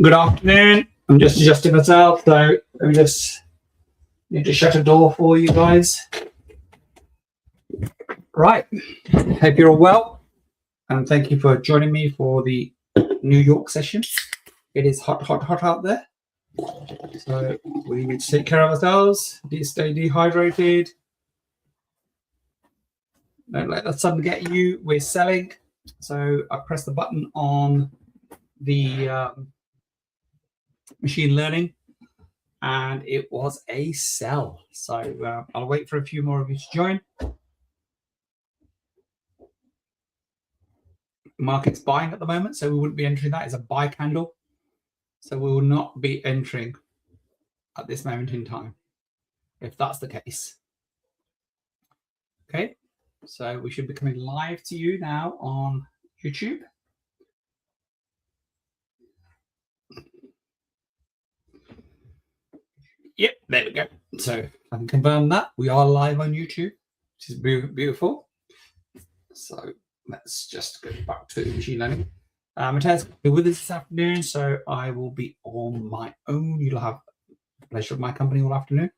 Good afternoon. I'm just adjusting myself, so let me just need to shut a door for you guys. Right. Hope you're all well, and thank you for joining me for the New York session. It is hot out there, so we need to take care of ourselves. Stay dehydrated. Don't let the sun get you. We're selling, so I press the button on the machine learning, and it was a sell. So I'll wait for a few more of you to join. Market's buying at the moment, so we wouldn't be entering that as a buy candle. So we will not be entering at this moment in time, if that's the case. Okay, so we should be coming live to you now on YouTube. Yep, there we go. So I can confirm that we are live on YouTube, which is beautiful. So let's just go back to machine learning. Matthias will be with us this afternoon, so I will be on my own. You'll have the pleasure of my company all afternoon.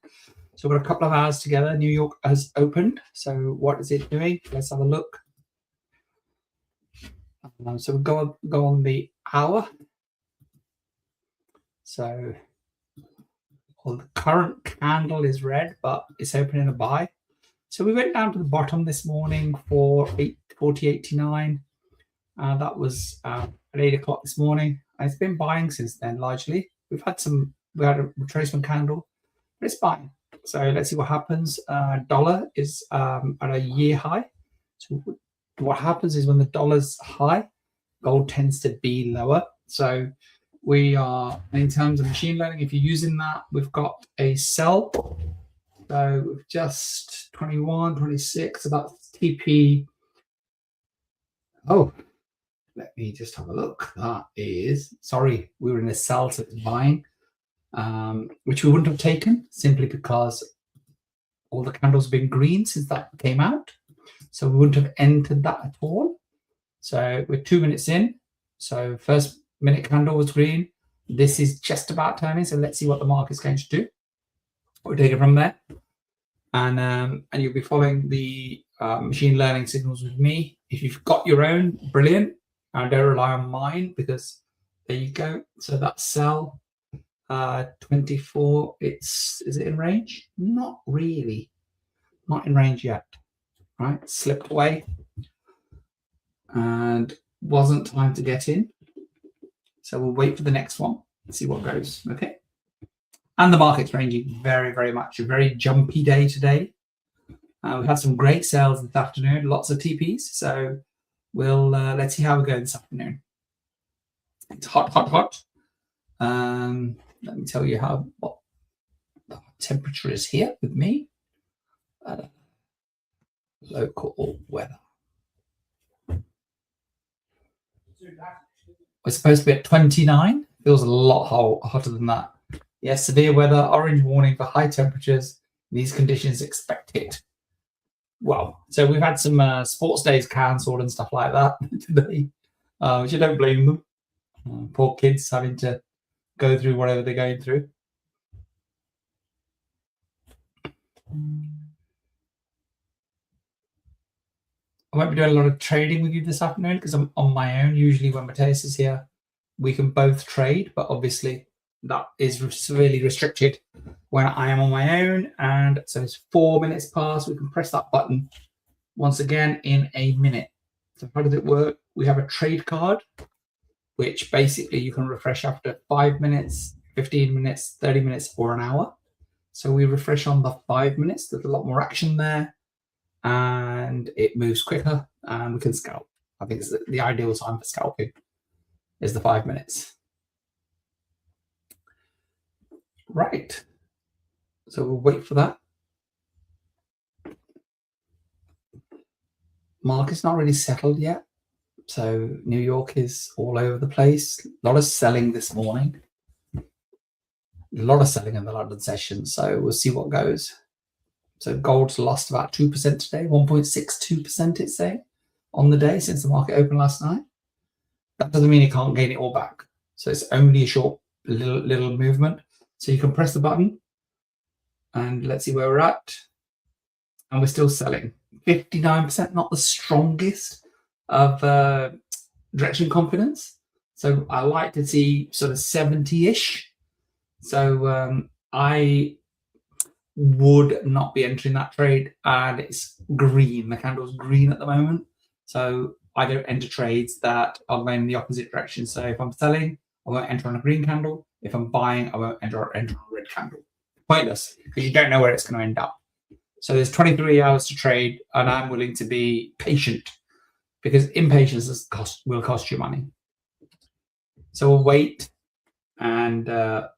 So we've got a couple of hours together. New York has opened. So what is it doing? Let's have a look. So we'll go on the hour. So the current candle is red, but it's opening a buy. So we went down to the bottom this morning for 840.89. That was at 8 o'clock this morning. And it's been buying since then, largely. We had a retracement candle, but it's buying. So let's see what happens. Dollar is at a year high. So what happens is when the dollar's high, gold tends to be lower. So we are, in terms of machine learning, if you're using that, we've got a sell. So we've just 21, 26, about TP. Oh, let me just have a look. That is, sorry, we were in a sell, so it's buying, which we wouldn't have taken simply because all the candles have been green since that came out. So we wouldn't have entered that at all. So we're 2 minutes in. So first minute candle was green. This is just about turning. So let's see what the market's going to do. We'll take it from there. And you'll be following the machine learning signals with me. If you've got your own, brilliant. I don't rely on mine because there you go. So that's sell 24. Is it in range? Not really. Not in range yet. Right, slipped away and wasn't time to get in. So we'll wait for the next one and see what goes. Okay. And the market's ranging very, very much. A very jumpy day today. We've had some great sales this afternoon, lots of TPs. So we'll let's see how we go this afternoon. It's hot. Let me tell you what the temperature is here with me. Local weather. We're supposed to be at 29. Feels a lot hotter than that. Yes, severe weather, orange warning for high temperatures. These conditions expected. Well, so we've had some sports days cancelled and stuff like that today, which I don't blame them. Poor kids having to go through whatever they're going through. I won't be doing a lot of trading with you this afternoon because I'm on my own. Usually when Matthias is here, we can both trade, but obviously that is severely restricted when I am on my own. And so it's 4 minutes past. We can press that button once again in a minute. So how does it work? We have a trade card, which basically you can refresh after 5 minutes, 15 minutes, 30 minutes, or an hour. So we refresh on the 5 minutes. There's a lot more action there. And it moves quicker and we can scalp. I think it's the ideal time for scalping is the 5 minutes. Right. So we'll wait for that. Market's not really settled yet. So New York is all over the place. A lot of selling this morning. A lot of selling in the London session. So we'll see what goes. So gold's lost about 2% today, 1.62% it's saying on the day since the market opened last night. That doesn't mean it can't gain it all back. So it's only a short little movement. So you can press the button and let's see where we're at. And we're still selling. 59%, not the strongest of direction confidence. So I like to see sort of 70-ish. So I would not be entering that trade, and it's green. The candle's green at the moment. So I don't enter trades that are going in the opposite direction. So if I'm selling, I won't enter on a green candle. If I'm buying, I won't enter on a red candle. Pointless, because you don't know where it's going to end up. So there's 23 hours to trade, and I'm willing to be patient because impatience will cost you money. So we'll wait, and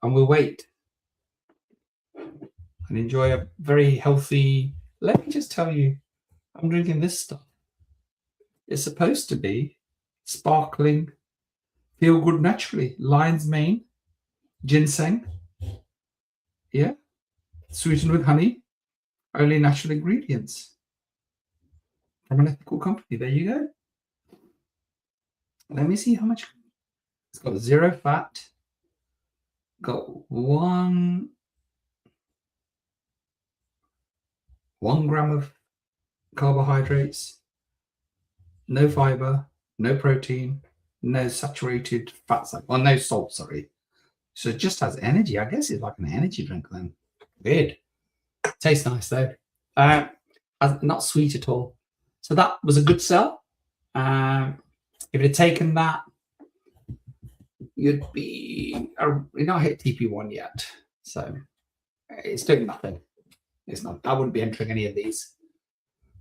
we'll wait and enjoy a very healthy. Let me just tell you, I'm drinking this stuff. It's supposed to be sparkling, feel good naturally. Lion's mane, ginseng, yeah, sweetened with honey, only natural ingredients from an ethical company. There you go. Let me see how much. It's got 0 fat, got 1 gram of carbohydrates, no fiber, no protein, no saturated fats, well, no salt, sorry. So it just has energy. I guess it's like an energy drink then. Weird. Tastes nice though. Not sweet at all. So that was a good sell. If it had taken that, you'd be, you're not hit TP1 yet. So it's doing nothing. It's not. I wouldn't be entering any of these.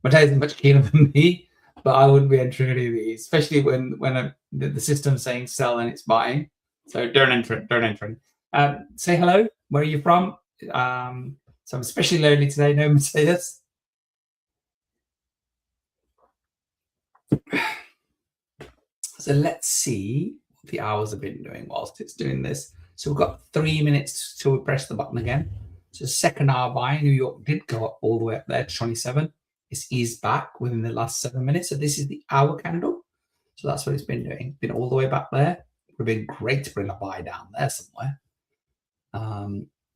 Matteo's much keener than me, but I wouldn't be entering any of these, especially when the system's saying sell and it's buying. So don't enter it. Don't enter it. Say hello. Where are you from? So I'm especially lonely today. No Mateus. So let's see what the hours have been doing whilst it's doing this. So we've got 3 minutes till we press the button again. So second hour buy, New York did go up all the way up there to 27. It's eased back within the last 7 minutes. So this is the hour candle. So that's what it's been doing. Been all the way back there. It would have been great to bring a buy down there somewhere.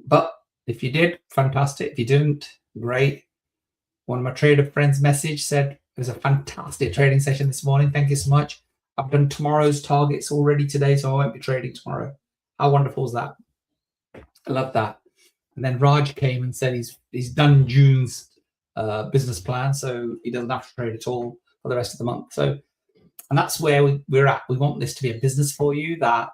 But if you did, fantastic. If you didn't, great. One of my trader friends message said it was a fantastic trading session this morning. Thank you so much. I've done tomorrow's targets already today, so I won't be trading tomorrow. How wonderful is that? I love that. And then Raj came and said he's done June's business plan, so he doesn't have to trade at all for the rest of the month. So, and that's where we're at. We want this to be a business for you, that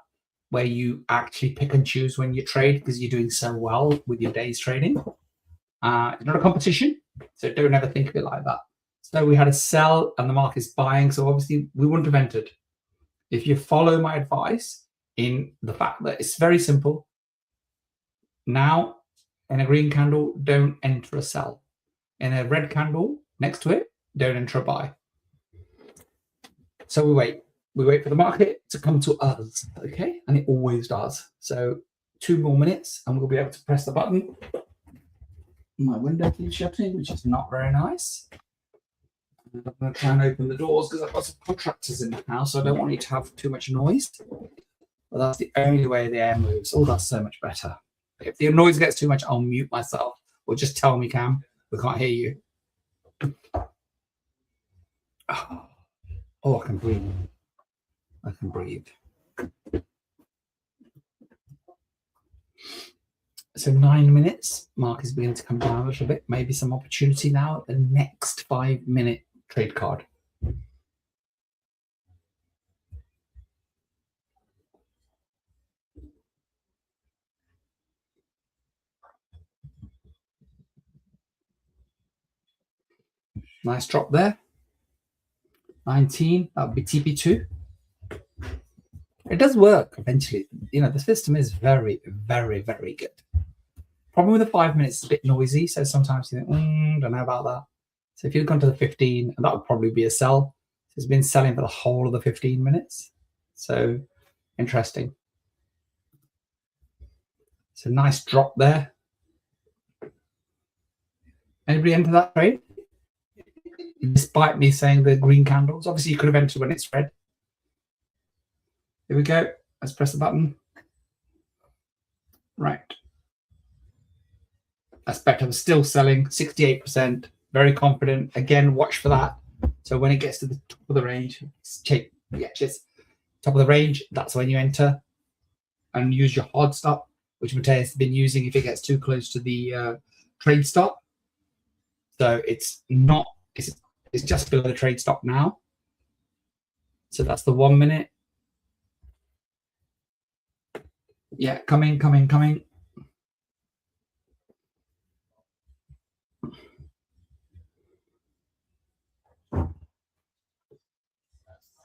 where you actually pick and choose when you trade because you're doing so well with your day's trading. It's not a competition, so don't ever think of it like that. So we had a sell and the market's buying, so obviously we wouldn't have entered. If you follow my advice in the fact that it's very simple. Now, in a green candle, don't enter a sell. In a red candle next to it, don't enter a buy. So we wait. We wait for the market to come to us, okay? And it always does. So 2 more minutes and we'll be able to press the button. My window keeps shutting, which is not very nice. And I'm going to try and open the doors because I've got some contractors in the house, so I don't want you to have too much noise. But that's the only way the air moves. Oh, that's so much better. If the noise gets too much, I'll mute myself. Or just tell me, Cam, we can't hear you. Oh, I can breathe. I can breathe. So 9 minutes. Mark is beginning to come down a little bit. Maybe some opportunity now at the next 5-minute trade card. Nice drop there. 19, that would be TP2. It does work eventually. You know, the system is very, very, very good. Problem with the 5 minutes is a bit noisy, so sometimes you think, don't know about that. So if you've gone to the 15, that would probably be a sell. It's been selling for the whole of the 15 minutes. So interesting. It's a nice drop there. Anybody enter that trade? Despite me saying the green candles. Obviously, you could have entered when it's red. Here we go. Let's press the button. Right. That's better. Still selling 68%. Very confident. Again, watch for that. So when it gets to the top of the range, just top of the range, that's when you enter and use your hard stop, which Mateus has been using if it gets too close to the trade stop. So it's just below the trade stop now. So that's the 1 minute. Yeah, coming.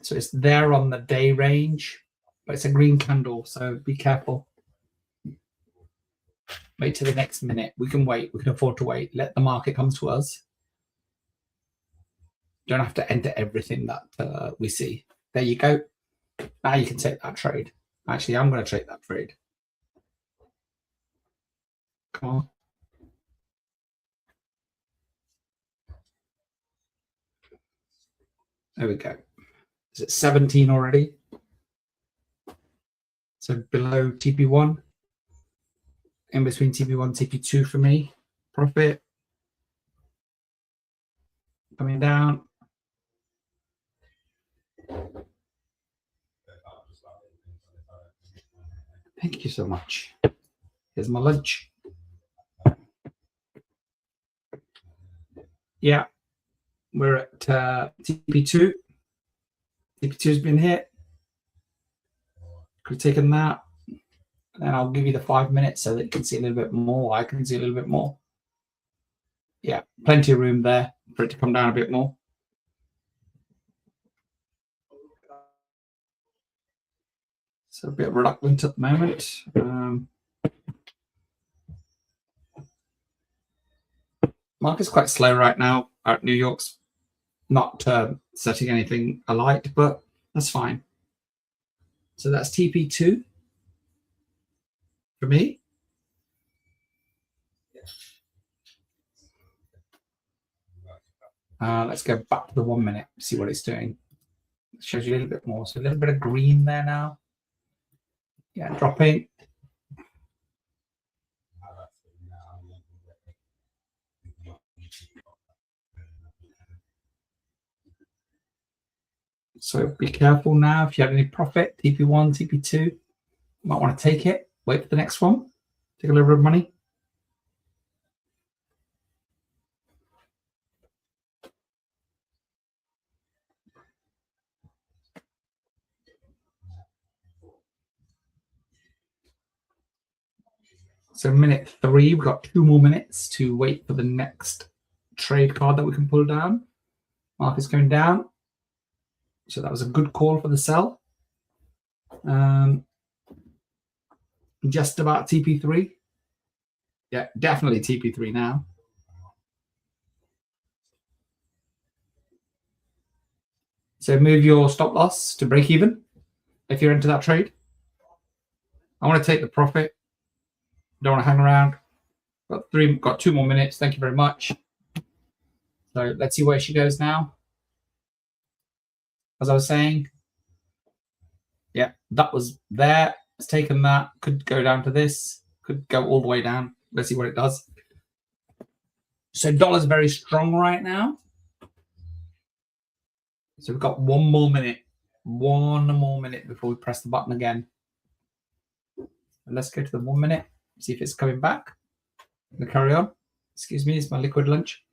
So it's there on the day range, but it's a green candle, so be careful. Wait till the next minute. We can wait. We can afford to wait. Let the market come to us. Don't have to enter everything that we see. There you go. Now you can take that trade. Actually, I'm going to take that trade. Come on. There we go. Is it 17 already? So below TP1. In between TP1 TP2 for me. Profit. Coming down. Thank you so much. Here's my lunch. Yeah, we're at TP2. TP2's been hit. Could have taken that. And I'll give you the 5 minutes so that you can see a little bit more. I can see a little bit more. Yeah, plenty of room there for it to come down a bit more. So a bit reluctant at the moment. Market's quite slow right now. New York's not setting anything alight, but that's fine. So that's TP2 for me. Let's go back to the 1 minute, see what it's doing. It shows you a little bit more. So a little bit of green there now. Yeah, dropping. So be careful now. If you have any profit, TP1, TP2, you might want to take it. Wait for the next one. Take a little bit of money. So minute 3, we've got 2 more minutes to wait for the next trade card that we can pull down. Market's going down. So that was a good call for the sell. Just about TP3. Yeah, definitely TP3 now. So move your stop loss to break even if you're into that trade. I want to take the profit. Don't want to hang around. Got 2 more minutes. Thank you very much. So let's see where she goes now. As I was saying, yeah, that was there. It's taken that. Could go down to this. Could go all the way down. Let's see what it does. So dollar's very strong right now. So we've got 1 more minute. 1 more minute before we press the button again. And let's go to the 1 minute. See if it's coming back. I'm gonna carry on. Excuse me, it's my liquid lunch.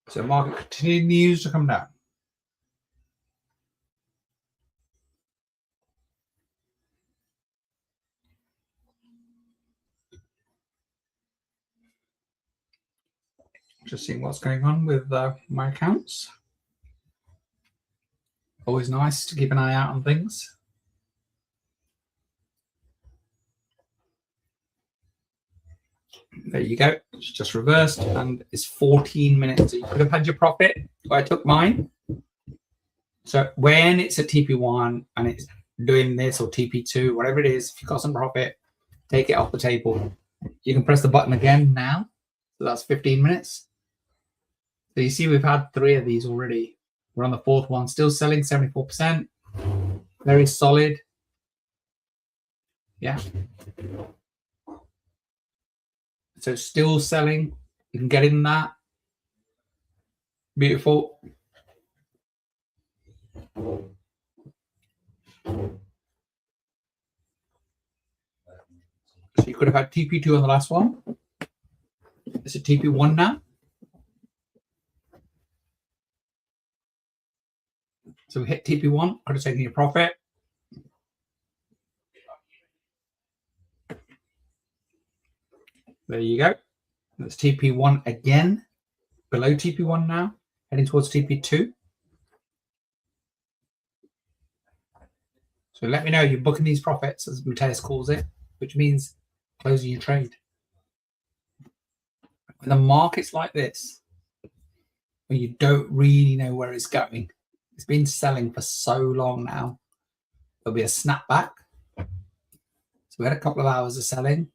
So market continues to come down. Just seeing what's going on with my accounts. Always nice to keep an eye out on things. There you go. It's just reversed and it's 14 minutes. So you could have had your profit. I took mine. So when it's at TP1 and it's doing this or TP2, whatever it is, if you got some profit, take it off the table. You can press the button again now. So that's 15 minutes. So you see we've had 3 of these already. We're on the fourth one, still selling 74%. Very solid. Yeah. So still selling. You can get in that. Beautiful. So you could have had TP2 on the last one. It's a TP1 now. So we hit TP1, could have taken your profit. There you go. That's TP1 again. Below TP1 now, heading towards TP2. So let me know you're booking these profits, as Mateus calls it, which means closing your trade. When the market's like this, when you don't really know where it's going, it's been selling for so long now, there'll be a snapback. So we had a couple of hours of selling.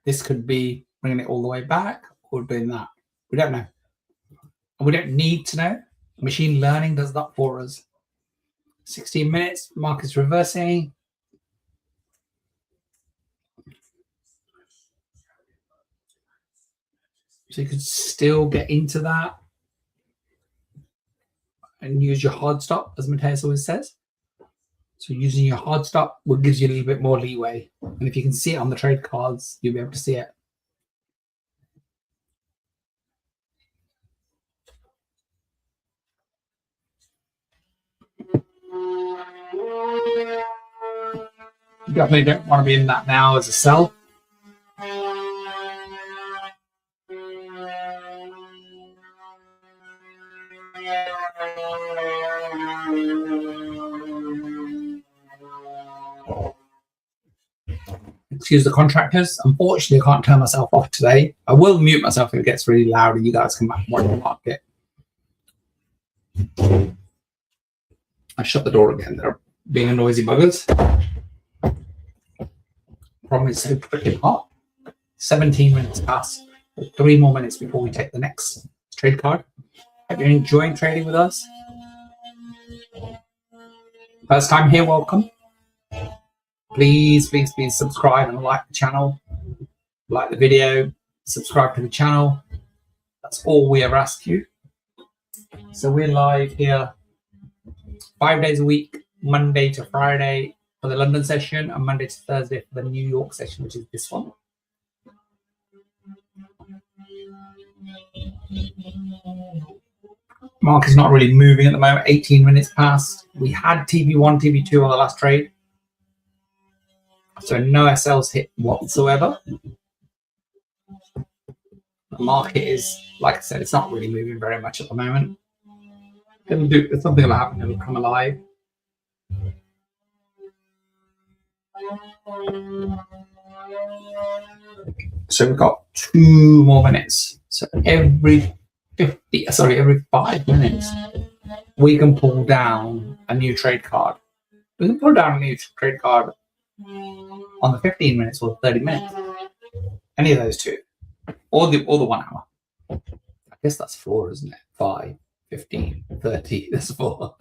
This could be bringing it all the way back or doing that. We don't know. And we don't need to know. Machine learning does that for us. 16 minutes, market's reversing. So you could still get into that and use your hard stop, as Mateus always says. So using your hard stop will gives you a little bit more leeway. And if you can see it on the trade cards, you'll be able to see it. You definitely don't want to be in that now as a sell. Excuse the contractors. Unfortunately, I can't turn myself off today. I will mute myself if it gets really loud and you guys come back and watch the market. I shut the door again. They're being a noisy buggers. Problem is so freaking hot. 17 minutes past. 3 more minutes before we take the next trade card. Hope you're enjoying trading with us. First time here, welcome. Please subscribe and like the channel. Like the video. Subscribe to the channel. That's all we ever ask you. So we're live here 5 days a week, Monday to Friday for the London session and Monday to Thursday for the New York session, which is this one. Market's not really moving at the moment. 18 minutes past. We had TP1, TP2 on the last trade. So no SLs hit whatsoever. The market is, like I said, it's not really moving very much at the moment. If something will happen, it'll come alive. So we've got 2 more minutes. So every 5 minutes, we can pull down a new trade card. We can pull down a new trade card on the 15 minutes or 30 minutes. Any of those two. Or the 1 hour. I guess that's 4, isn't it? 5, 15, 30. That's 4.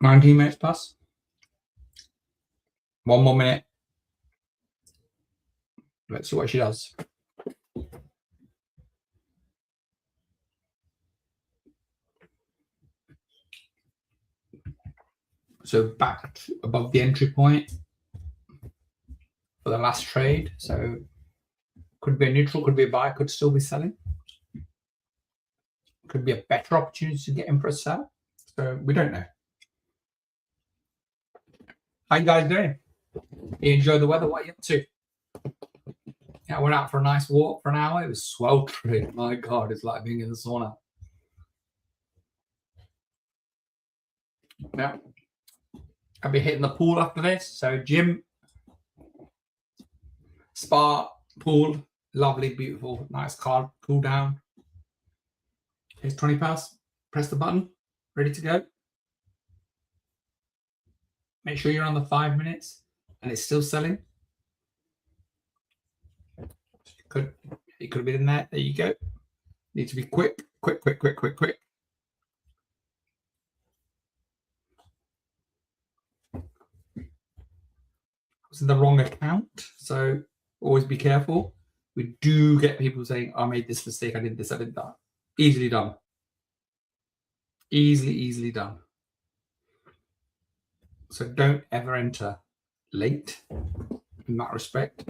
$19 minutes plus. 1 more minute. Let's see what she does. So back above the entry point for the last trade. So could be a neutral, could be a buy, could still be selling. Could be a better opportunity to get in for a sell. So we don't know. How you guys doing? You enjoy the weather? What are you up to? Yeah, I went out for a nice walk for an hour. It was sweltering. My God, it's like being in the sauna. Yeah. I'll be hitting the pool after this. So gym, spa, pool, lovely, beautiful, nice car, cool down. Here's 20 past. Press the button. Ready to go. Make sure you're on the 5 minutes. and it's still selling. It could have been in there. There you go. Need to be quick. It's in the wrong account, so always be careful. We do get people saying, I made this mistake, I did this, I did that. Easily done. Easily done. So don't ever enter late in that respect.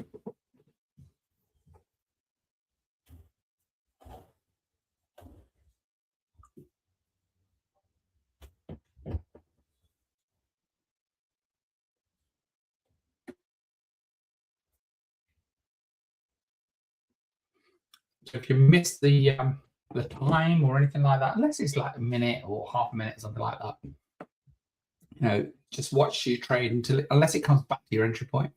So if you miss the time or anything like that, unless it's like a minute or half a minute, something like that, you know, just watch your trade unless it comes back to your entry point.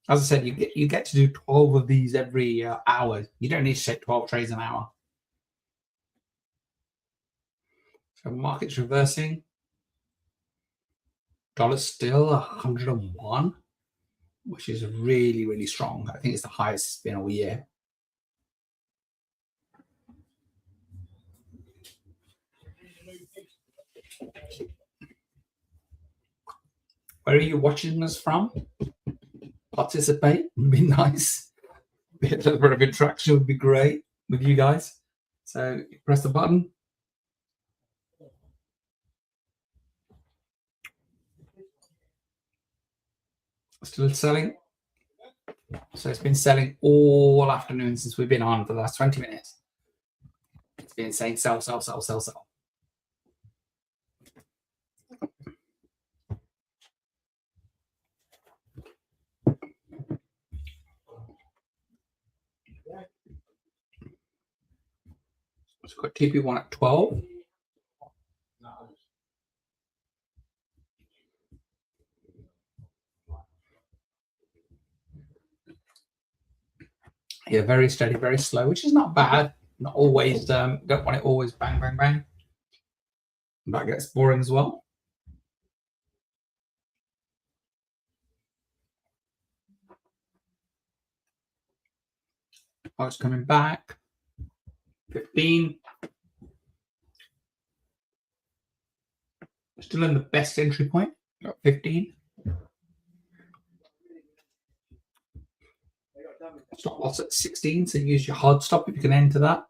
As I said, you get to do 12 of these every hour. You don't need to take 12 trades an hour. So market's reversing. Dollar's still 101, which is really strong. I think it's the highest it's been all year. Where are you watching us from? Participate would be nice. A bit of interaction would be great with you guys. So press the button. Still selling. So it's been selling all afternoon since we've been on for the last 20 minutes. It's been saying sell. So we've got TP1 at 12. Yeah, very steady, very slow, which is not bad. Not always, don't want it always bang. That gets boring as well. Oh, it's coming back. 15. Still in the best entry point. Got 15. Stop loss at 16, so use your hard stop if you can enter that.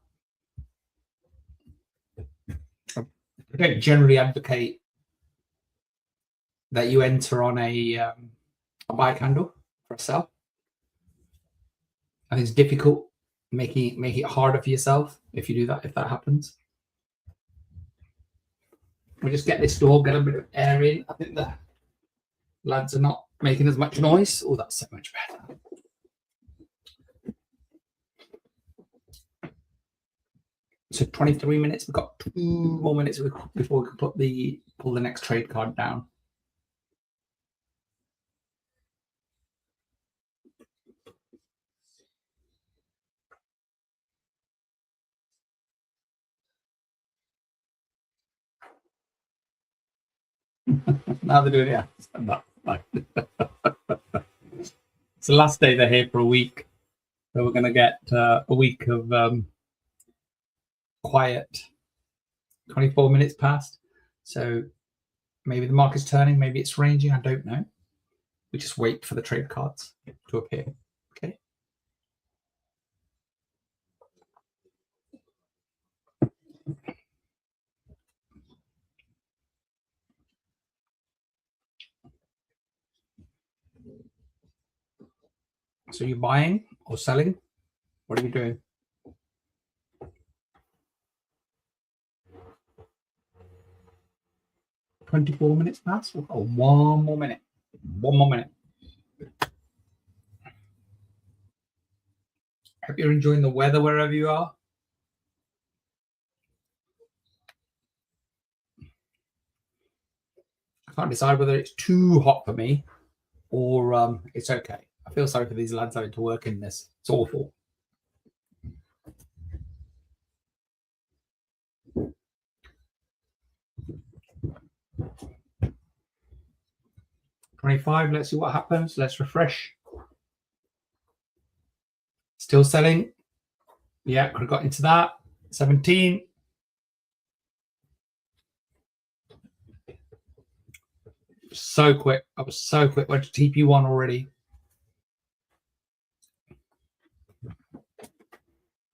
I don't generally advocate that you enter on a buy candle for a sell. I think it's difficult, make it harder for yourself if you do that, if that happens. We just get this door, get a bit of air in. I think the lads are not making as much noise. Oh, that's so much better. So 23 minutes. We've got 2 more minutes before we can pull the next trade card down. Now they're doing it. It's the last day they're here for a week. So we're going to get a week of quiet. 24 minutes past. So maybe the market's turning, maybe it's ranging. I don't know. We just wait for the trade cards to appear. Okay. So you're buying or selling? What are you doing? "24 minutes past? Oh, 1 more minute. 1 more minute. Hope you're enjoying the weather wherever you are. I can't decide whether it's too hot for me or it's okay. I feel sorry for these lads having to work in this. It's awful. 25. Let's see what happens. Let's refresh. Still selling. Yeah, could have got into that. 17. So quick. I was so quick. Went to TP1 already.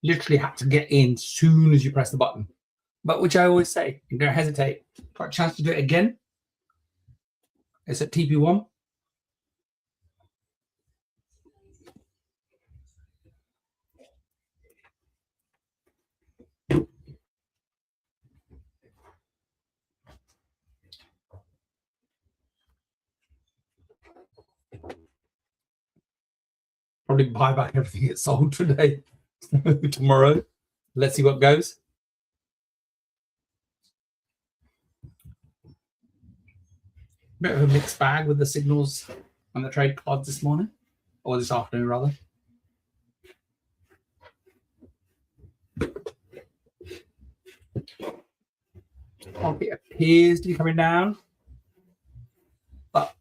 Literally had to get in as soon as you press the button. But which I always say, you don't hesitate. Got a chance to do it again. It's at TP1. Probably buy back everything it's sold today. Tomorrow. Let's see what goes. Bit of a mixed bag with the signals on the trade cards this morning. Or this afternoon, rather. Market appears to be coming down. But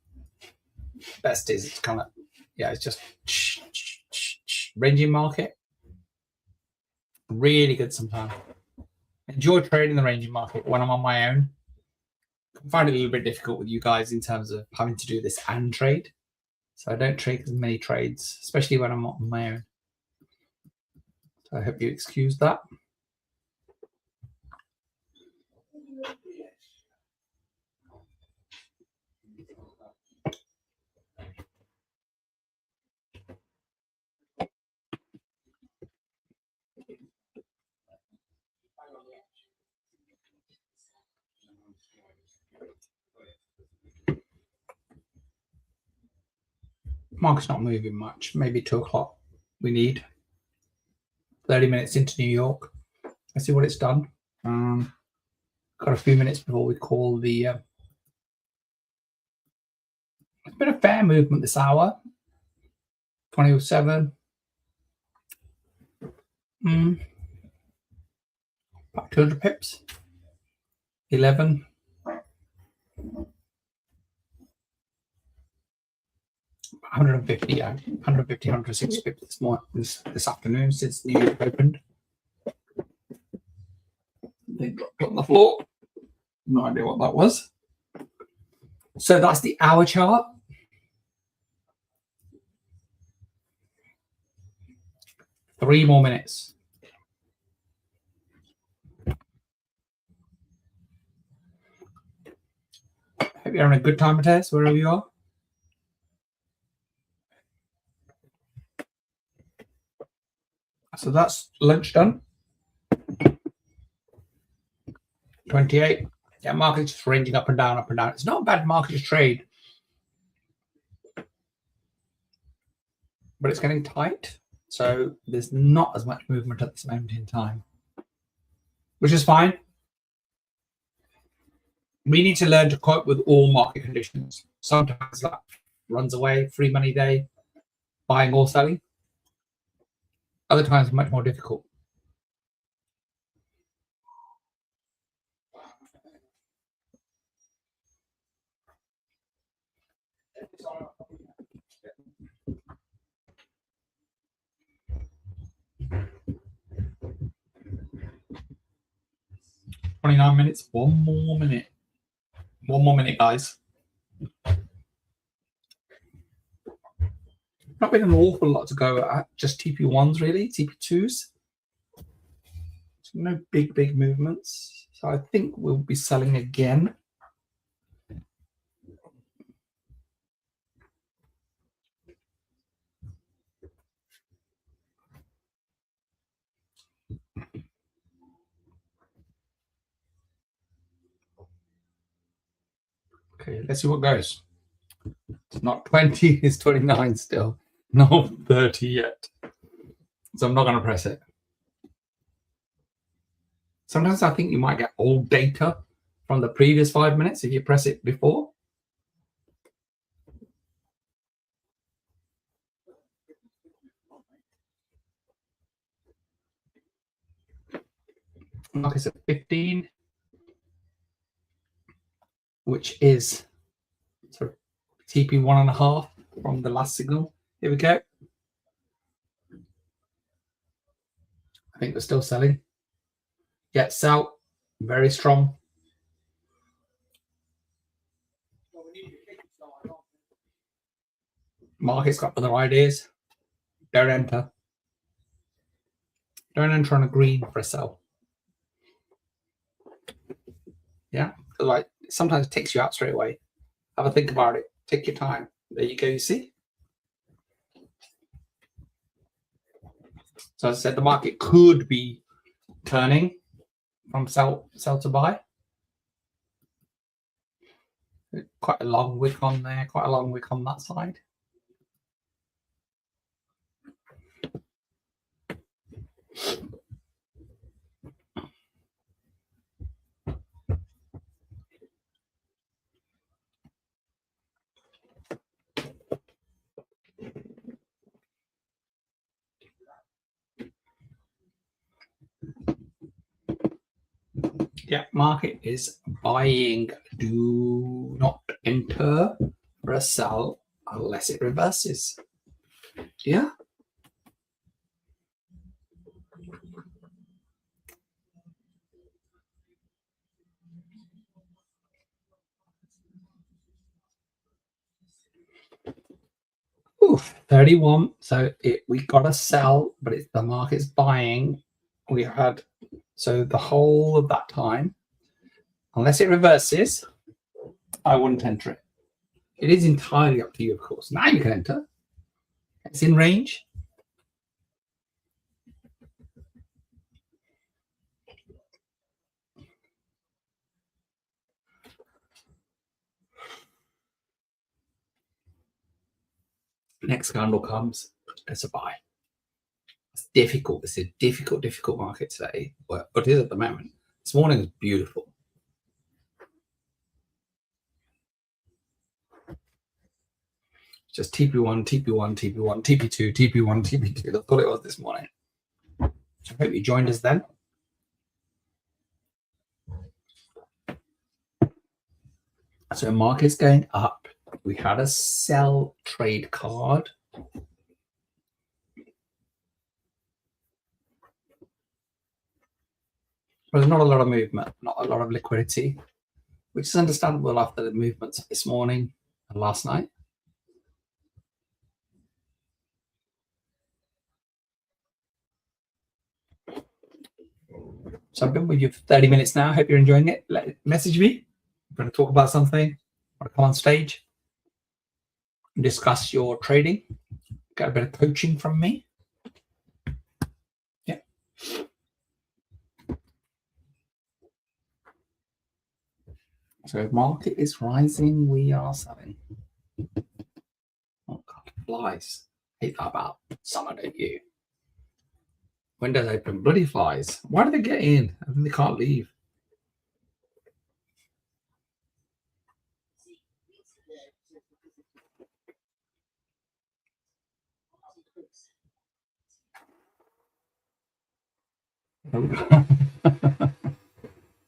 best is it's kind of, yeah, it's just ranging market. Really good sometimes. Enjoy trading the ranging market when I'm on my own. I find it a little bit difficult with you guys in terms of having to do this and trade. So I don't trade as many trades, especially when I'm on my own. So I hope you excuse that. Market's not moving much. Maybe 2 o'clock we need. 30 minutes into New York. Let's see what it's done. Got a few minutes before we call the... it's been a fair movement this hour. 2007. About 200 pips. 11. 150, yeah. 150, 160 pips this morning, this afternoon since New York opened. They dropped on the floor. No idea what that was. So that's the hour chart. Three more minutes. Hope you're having a good time, Matthias, wherever you are. So that's lunch done. 28. Yeah, market's just ranging up and down, up and down. It's not a bad market to trade. But it's getting tight. So there's not as much movement at this moment in time. Which is fine. We need to learn to cope with all market conditions. Sometimes that runs away, free money day, buying or selling. Other times much more difficult. "29 minutes, one more minute. One more minute, guys." Not been an awful lot to go at, just TP1s really, TP2s. So no big movements. So I think we'll be selling again. Okay, let's see what goes. It's not 20, it's 29 still. Not 30 yet. So I'm not going to press it. Sometimes I think you might get old data from the previous 5 minutes if you press it before. Market's at 15, which is sort of TP 1.5 from the last signal. Here we go. I think we're still selling. Yeah, sell. Very strong. Market's got other ideas. Don't enter. Don't enter on a green for a sell. Yeah, like sometimes it takes you out straight away. Have a think about it. Take your time. There you go. You see. So as I said, the market could be turning from sell to buy. Quite a long wick on there. Quite a long wick on that side. Yeah, market is buying. Do not enter for a sell unless it reverses. Yeah. Ooh, 31. So we got to sell, but it's the market's buying. We had so the whole of that time, unless it reverses, I wouldn't enter it. It is entirely up to you, of course. Now you can enter. It's in range. Next candle comes, it's a buy. It's difficult. It's a difficult market today. Well, it is at the moment. This morning was beautiful. Just TP1, TP1, TP1, TP2, TP1, TP2. That's all it was this morning. So I hope you joined us then. So market's going up. We had a sell trade card. There's not a lot of movement, not a lot of liquidity, which is understandable after the movements this morning and last night. So I've been with you for 30 minutes now. Hope you're enjoying it. Message me. I'm going to talk about something. Want to come on stage and discuss your trading. Get a bit of coaching from me. Yeah. So if market is rising, we are selling. Oh God, flies. Hate that about summer, don't you? Windows open, bloody flies. Why do they get in? I think they can't leave.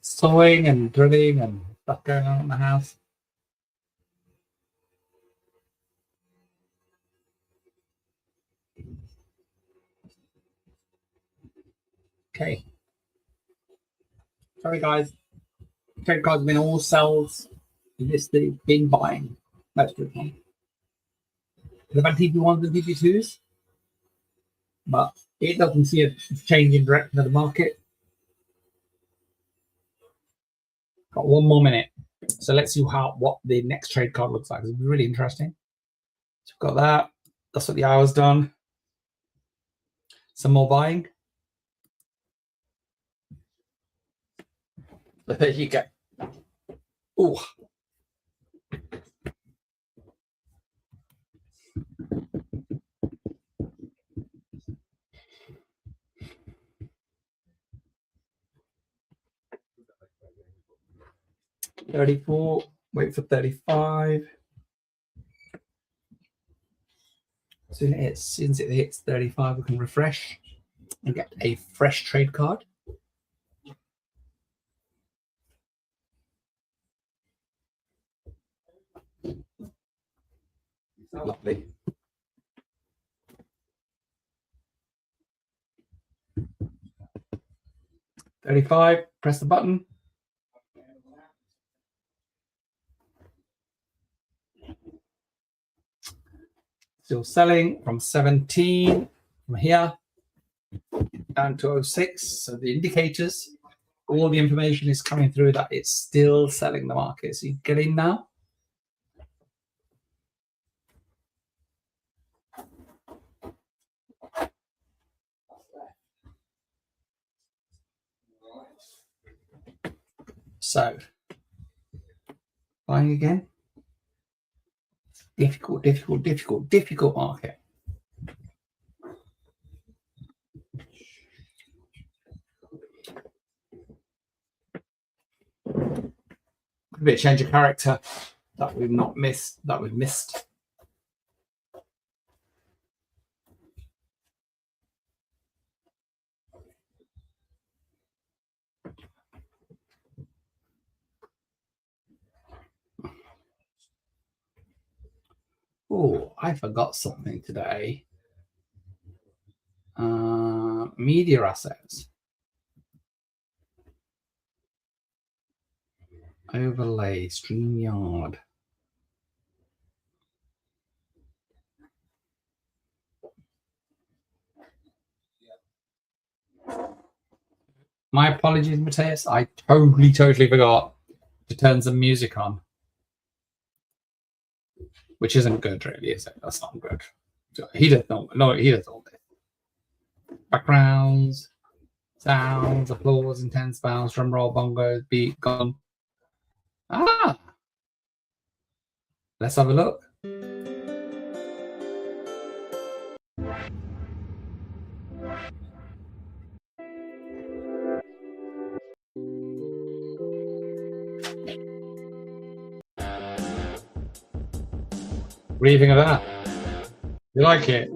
Sewing and drilling and stuff going on in the house. Okay. Sorry, guys. Trade cards have been all sells. They've been buying most of the time. They've had TP1s and TP2s, but it doesn't see a change in direction of the market. Got one more minute. So let's see what the next trade card looks like. It's really interesting. So we've got that. That's what the hour's done. Some more buying. But there you go. Ooh. $34. Wait for 35. As soon as it hits 35, we can refresh and get a fresh trade card. Lovely. $35, press the button. Still selling from 17 from here down to 06. So the indicators, all the information is coming through that it's still selling the market. So you get in now. So buying again. Difficult market. Could be a change of character that we've not missed, that we've missed. Oh, I forgot something today. Media assets. Overlay, StreamYard. My apologies, Matthias. I totally forgot to turn some music on. Which isn't good, really, is it? That's not good. He does not. No, he does all this. Backgrounds, sounds, applause, intense bounce, drum roll, bongos, beat, gone. Ah! Let's have a look. What do you think of that? You like it?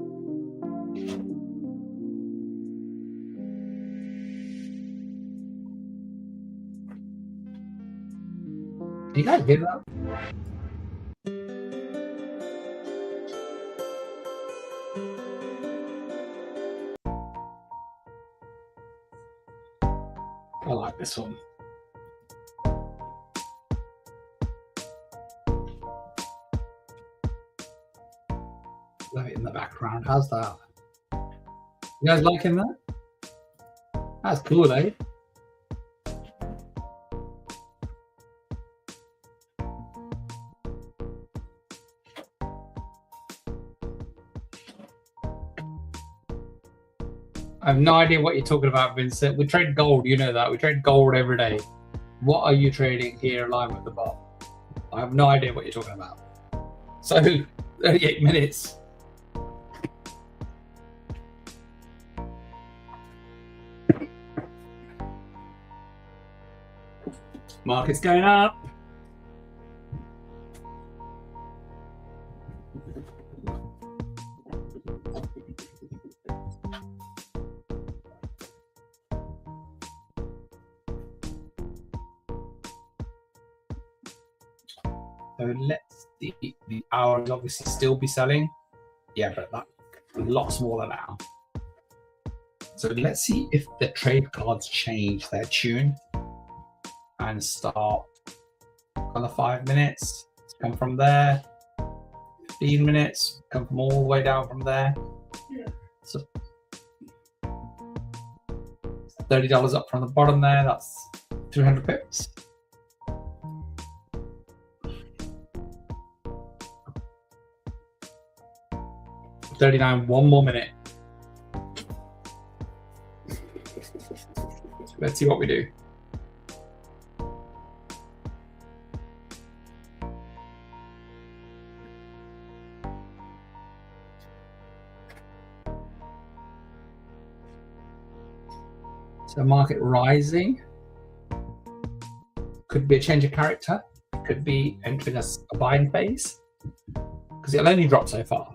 You guys hear that? I like this one. Love it in the background. How's that? You guys liking that? That's cool, eh? I have no idea what you're talking about, Vincent. We trade gold, you know that. We trade gold every day. What are you trading here live at the bar? I have no idea what you're talking about. So, 38 minutes. Market's going up. So let's see. The hour will obviously still be selling. Yeah, but that's a lot smaller now. So let's see if the trade cards change their tune and start on the 5 minutes. Come from there. 15 minutes. Come from all the way down from there. Yeah. So $30 up from the bottom there. That's 300 pips. $39, one more minute. Let's see what we do. So market rising. Could be a change of character. Could be entering a buying phase. Because it'll only drop so far.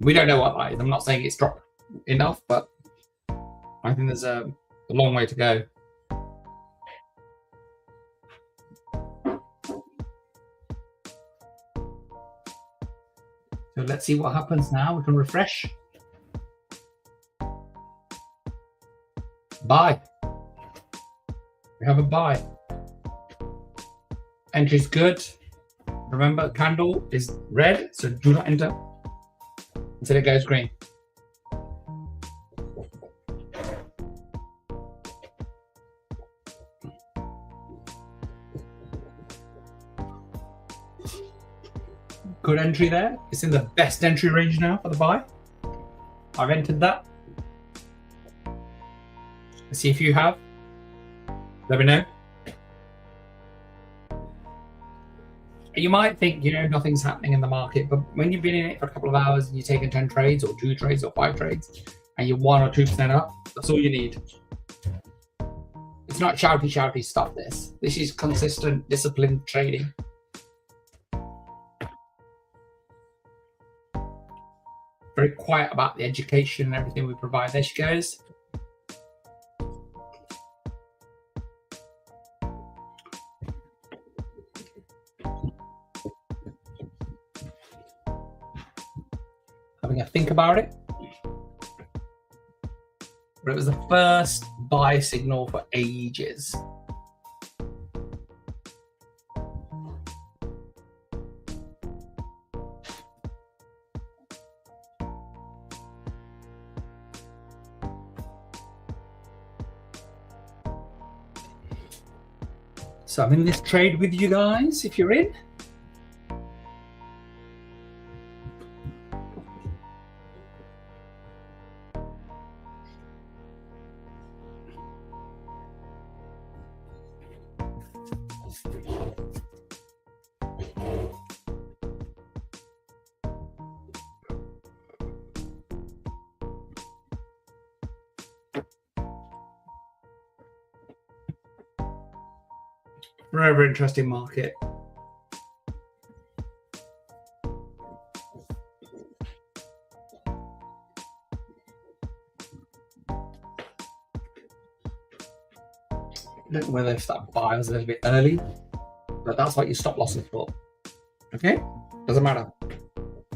We don't know what that is. I'm not saying it's dropped enough, but I think there's a long way to go. So let's see what happens now. We can refresh. Buy. We have a buy. Entry's good. Remember, candle is red, so do not enter until it goes green. Good entry there. It's in the best entry range now for the buy. I've entered that. Let's see if you have. Let me know. You might think, nothing's happening in the market, but when you've been in it for a couple of hours and you're taking 10 trades or 2 trades or 5 trades and you're 1 or 2% up, that's all you need. It's not shouty stuff, this. This is consistent, disciplined trading. Very quiet about the education and everything we provide. There she goes. Having a think about it. But it was the first buy signal for ages. So I'm in this trade with you guys, if you're in. Very interesting market. I don't know whether if that buy was a little bit early, but that's what your stop loss is for. Okay? Doesn't matter.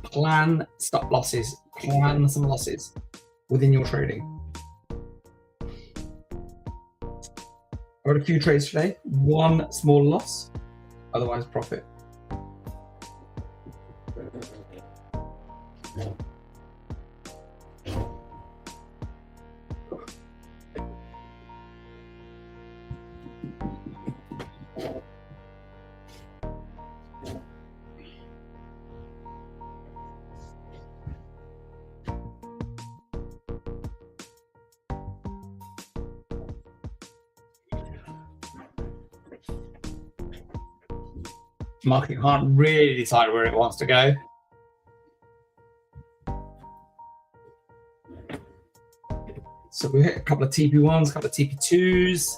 Plan stop losses, plan some losses within your trading. I've got a few trades today. 1 small loss, otherwise profit. Market can't really decide where it wants to go. So we hit a couple of TP1s, a couple of TP2s.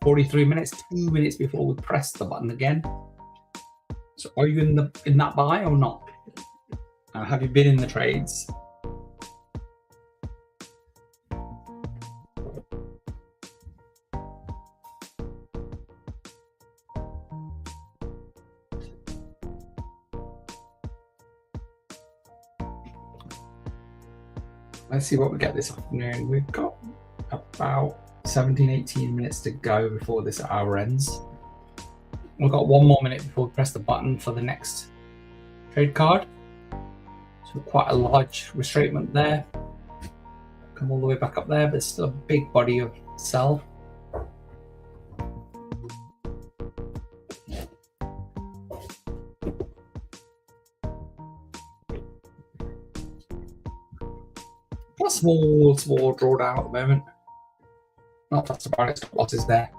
43 minutes, 2 minutes before we press the button again. So are you in that buy or not? Have you been in the trades? Let's see what we get this afternoon. We've got about 17-18 minutes to go before this hour ends. We've got 1 more minute before we press the button for the next trade card. So quite a large retracement there. Come all the way back up there, but it's still a big body of sell. Small drawdown at the moment. Not fussed about it, stop losses there.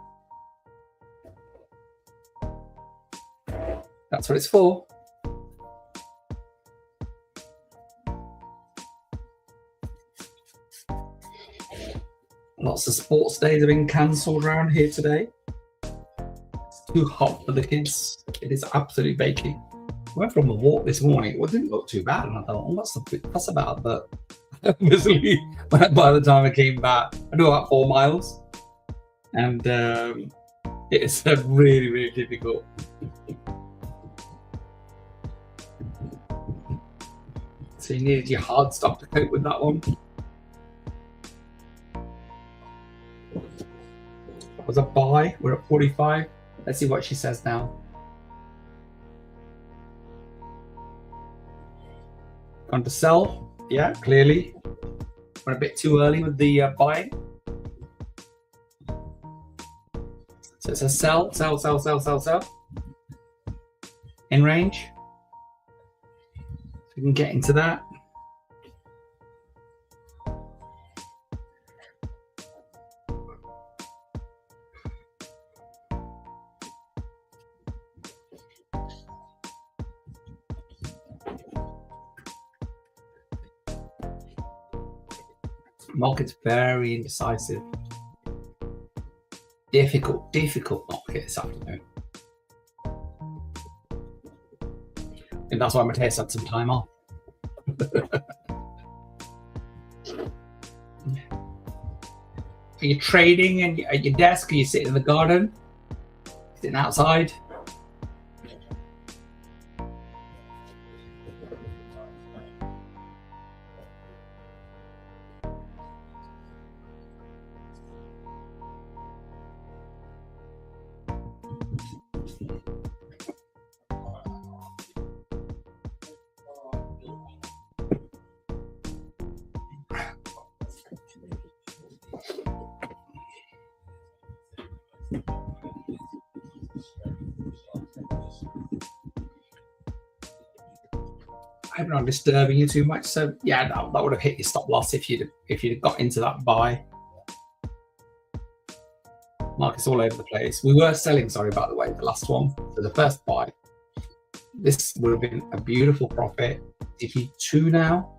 That's what it's for. Lots of sports days have been cancelled around here today. It's too hot for the kids. It is absolutely baking. I went for a walk this morning. It didn't look too bad, and I thought, what's the big fuss about? But obviously, by the time I came back, I do about 4 miles, and it's really difficult. So you needed your hard stop to cope with that one. That was a buy. We're at 45. Let's see what she says now. Gone to sell. Yeah, clearly. Went a bit too early with the buying. So it says sell, sell, sell, sell, sell, sell. In range. So we can get into that. Market's very indecisive. Difficult market this afternoon. And that's why Matthias had some time off. Are you trading and at your desk? Are you sitting in the garden? Sitting outside? I hope I'm not disturbing you too much. So yeah, that would have hit your stop loss if you'd got into that buy. Market's all over the place. We were selling, sorry, by the way, the last one. So the first buy. This would have been a beautiful profit. TP2 now.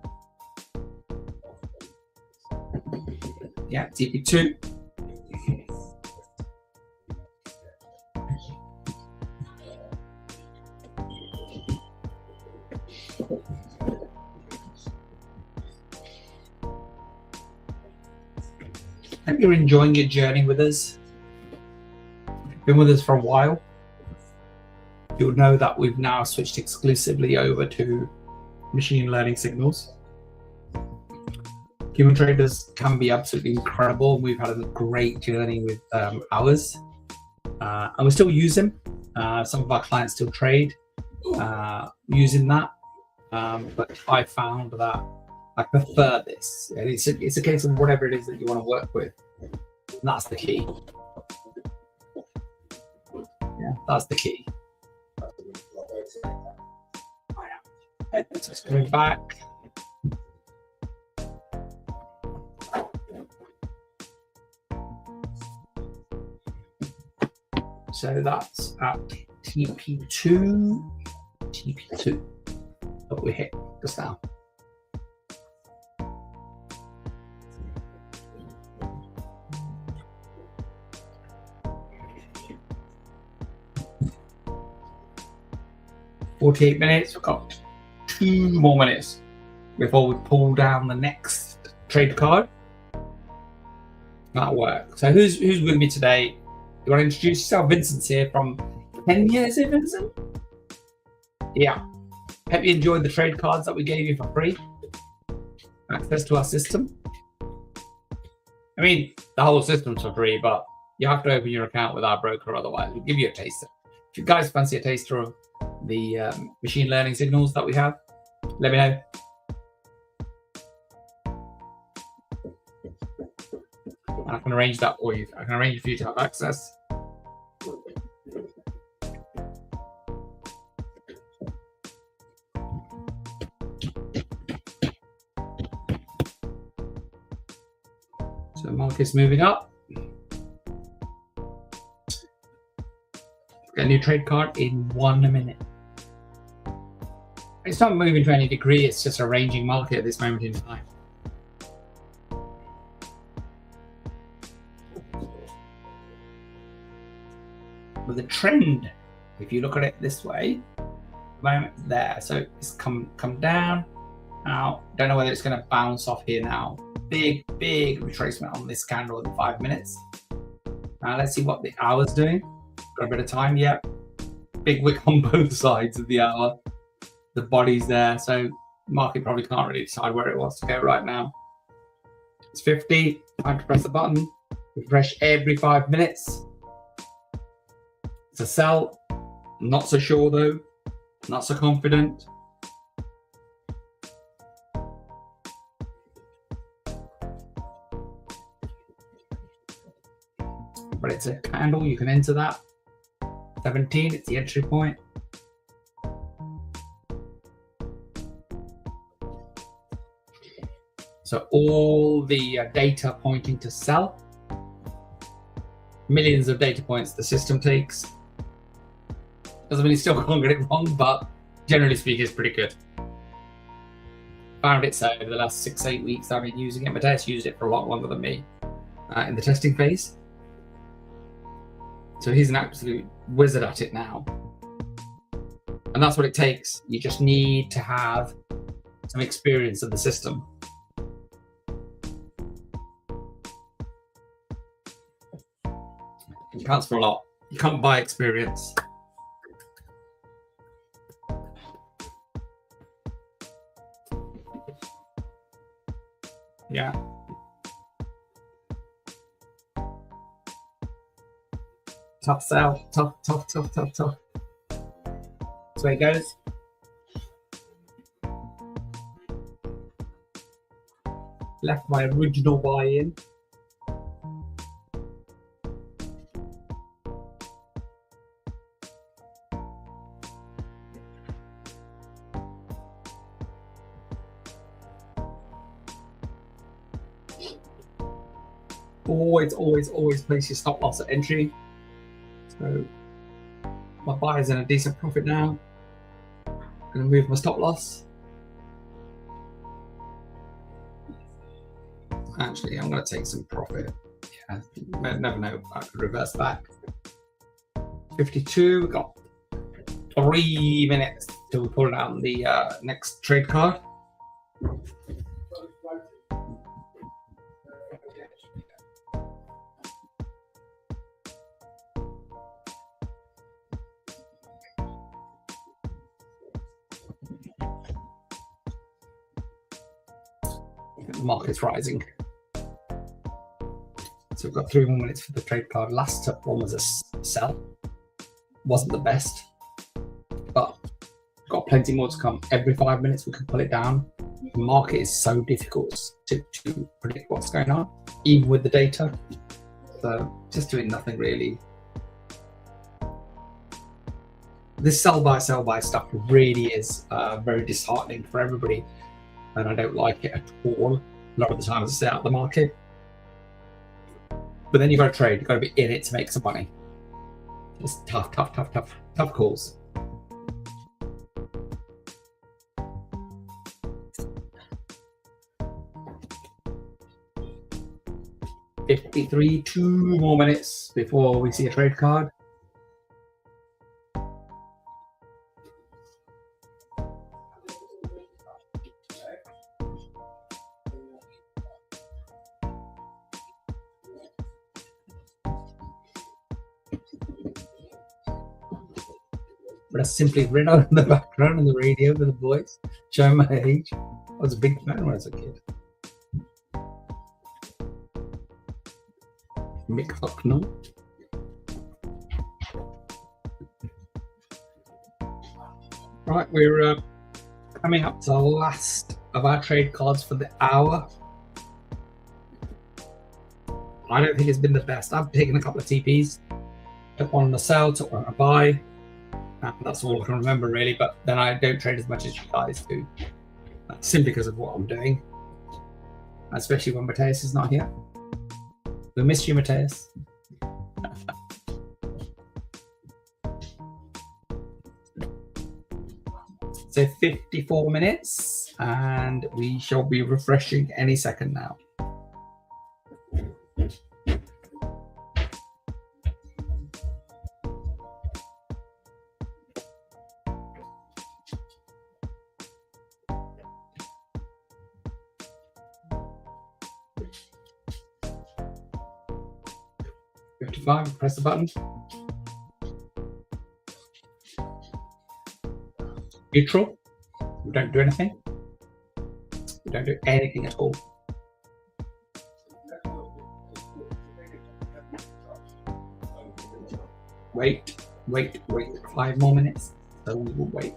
Yeah, TP2. Hope you're enjoying your journey with us. Been with us for a while. You'll know that we've now switched exclusively over to machine learning signals. Human traders can be absolutely incredible. We've had a great journey with ours, and we still use them. Some of our clients still trade using that, but I found that I prefer this. It's a case of whatever it is that you want to work with. And that's the key. Yeah, that's the key. Let's just go back. So that's at TP2 that we hit just now. "48 minutes, we've got 2 more minutes before we pull down the next trade card." That'll work. So who's with me today? You want to introduce yourself? Vincent's here from Kenya, is it, Vincent? Yeah. Hope you enjoyed the trade cards that we gave you for free. Access to our system. I mean, the whole system's for free, but you have to open your account with our broker, otherwise we'll give you a taster. If you guys fancy a taster of the machine learning signals that we have, let me know. I can arrange that for you. I can arrange for you to have access. So market's moving up. Get a new trade card in 1 minute. It's not moving to any degree, it's just a ranging market at this moment in time. But the trend, if you look at it this way, moment there, so it's come down. Now, don't know whether it's going to bounce off here now. Big retracement on this candle in 5 minutes. Now let's see what the hour's doing. Got a bit of time, yeah. Big wick on both sides of the hour. The body's there, so Market probably can't really decide where it wants to go right now. It's 50. Time to press the button. Refresh every 5 minutes. It's a sell. Not so sure though. Not so confident. But it's a candle. You can enter that. 17. It's the entry point. So all the data pointing to sell. Millions of data points the system takes. Doesn't mean you still can't get it wrong, but generally speaking, it's pretty good. Found it so over the last 6-8 weeks I've been using it. Mateus used it for a lot longer than me in the testing phase. So he's an absolute wizard at it now. And that's what it takes. You just need to have some experience of the system. It counts for a lot. You can't buy experience. Yeah. Tough sell. Tough. That's where it goes. Left my original buy-in. Always place your stop loss at entry. So my buyer's in a decent profit now. I'm going to move my stop loss. Actually, I'm going to take some profit. Yeah, never know. I could reverse back. 52. We've got 3 minutes till we pull out the next trade card. The market's rising. So we've got 3 more minutes for the trade card. Last one was a sell. Wasn't the best, but got plenty more to come. Every 5 minutes we can pull it down. The market is so difficult to predict what's going on, even with the data. So just doing nothing really. This sell by stuff really is very disheartening for everybody. And I don't like it at all. A lot of the time I stay out of the market. But then you've got to trade. You've got to be in it to make some money. It's tough calls. $53, 2 more minutes before we see a trade card. But I simply read out in the background on the radio with the voice, showing my age. I was a big fan when I was a kid. Mick Hucknall. Right, we're coming up to the last of our trade cards for the hour. I don't think it's been the best. I've taken a couple of TPs. Took one on the sell, took one on a buy. That's all I can remember really, but then I don't trade as much as you guys do. Simply because of what I'm doing. Especially when Mateus is not here. We missed you, Mateus. So 54 minutes, and we shall be refreshing any second now. Press the button. Neutral. We don't do anything. Don't do anything at all. Wait. 5 more minutes. So we will wait.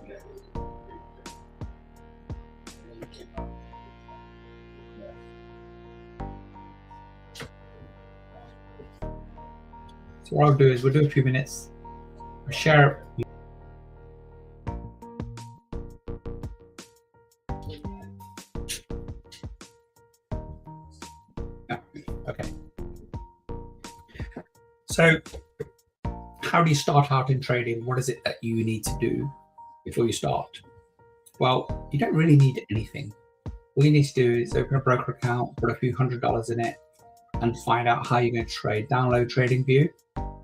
So what I'll do is we'll do a few minutes. I'll share. Okay. So how do you start out in trading? What is it that you need to do before you start? Well, you don't really need anything. All you need to do is open a broker account, put a few $100s in it, and find out how you're going to trade. Download TradingView.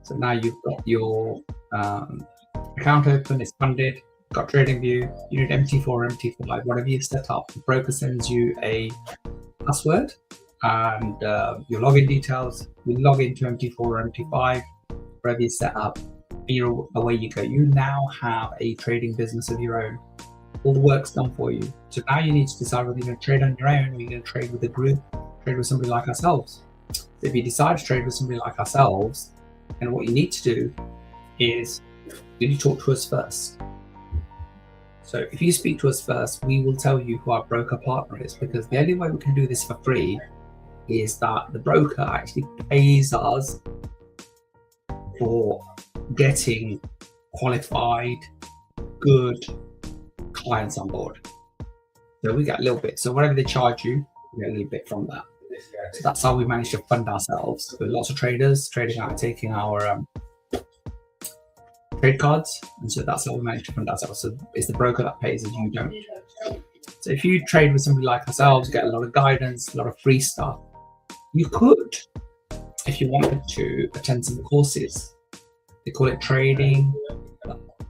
So now you've got your account open, it's funded, got TradingView, you need MT4 or MT5, whatever you set up. The broker sends you a password and your login details. You log into MT4 or MT5, wherever you set up, and away you go. You now have a trading business of your own. All the work's done for you. So now you need to decide whether you're going to trade on your own or you're going to trade with a group, trade with somebody like ourselves. So if you decide to trade with somebody like ourselves, and what you need to do is you need to talk to us first. So if you speak to us first, we will tell you who our broker partner is, because the only way we can do this for free is that the broker actually pays us for getting qualified, good clients on board. So we get a little bit. So whatever they charge you, we get a little bit from that. So that's how we managed to fund ourselves. With lots of traders trading out, taking our trade cards, and so that's how we managed to fund ourselves. So it's the broker that pays us, you don't. So if you trade with somebody like ourselves, get a lot of guidance, a lot of free stuff. You could, if you wanted to, attend some courses. They call it trading.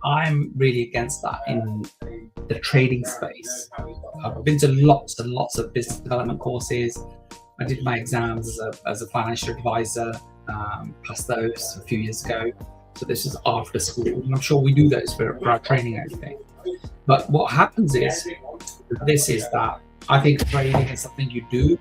I'm really against that in the trading space. I've been to lots and lots of business development courses. I did my exams as a financial advisor, passed those a few years ago. So this is after school, and I'm sure we do those for our training and everything. But what happens is that I think trading is something you do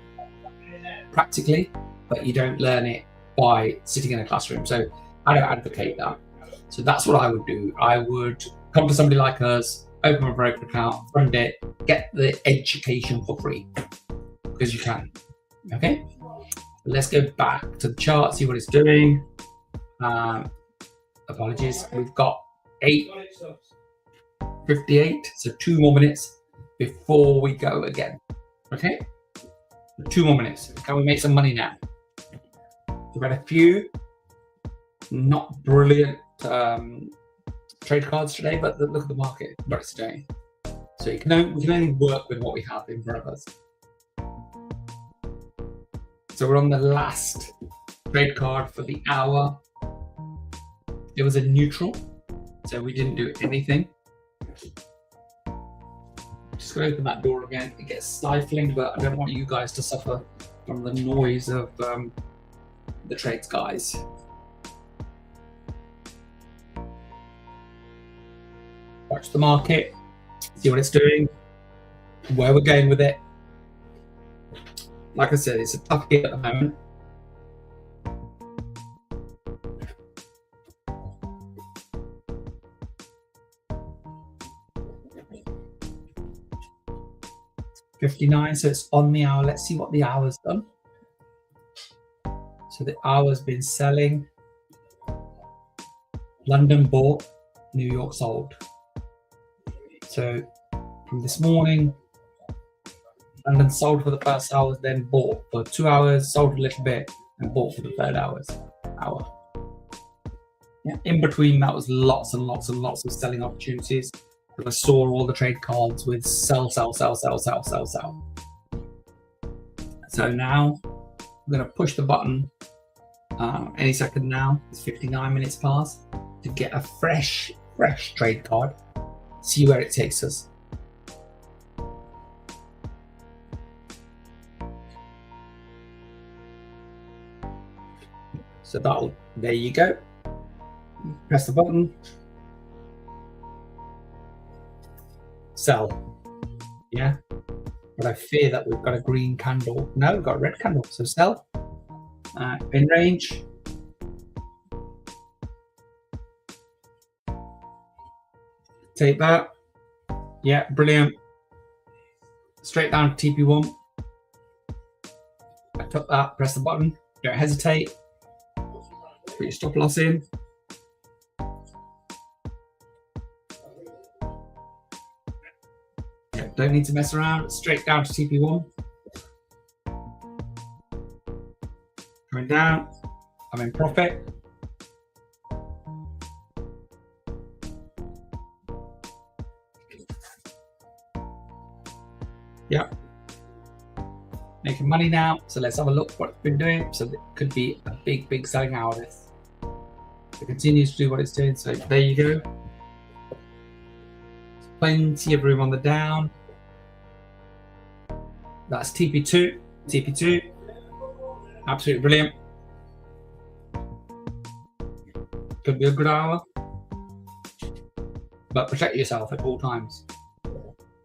practically, but you don't learn it by sitting in a classroom. So I don't advocate that. So that's what I would do. I would come to somebody like us, open a broker account, fund it, get the education for free, because you can. Okay, let's go back to the chart, see what it's doing. Apologies, we've got 8:58, so 2 more minutes before we go again. Okay, 2 more minutes. Can we make some money now? We've had a few not brilliant trade cards today, but look at the market, what it's doing. So we can only work with what we have in front of us. So we're on the last trade card for the hour. It was a neutral, so we didn't do anything. Just gonna open that door again. It gets stifling, but I don't want you guys to suffer from the noise of the trades guys. Watch the market, see what it's doing, where we're going with it. Like I said, it's a tough hit at the moment. $59, so it's on the hour. Let's see what the hour's done. So the hour's been selling. London bought, New York sold. So from this morning, London sold for the first hour, then bought for 2 hours, sold a little bit, and bought for the third hour. Yeah, in between that was lots and lots and lots of selling opportunities. I saw all the trade cards with sell. So now I'm going to push the button any second now. It's 59 minutes past to get a fresh trade card. See where it takes us. So there you go. Press the button. Sell. Yeah. but I fear that we've got a green candle. No, we've got a red candle, so sell. In range. Take that. Yeah, brilliant. Straight down to TP1. I took that, press the button, don't hesitate. Put your stop loss in. Yeah, don't need to mess around, straight down to TP1. Going down, I'm in profit. Yeah. Making money now, so let's have a look what it's been doing. So it could be a big selling hour this. It continues to do what it's doing, so there you go. Plenty of room on the down. That's TP2, TP2. Absolutely brilliant. Could be a good hour, but protect yourself at all times.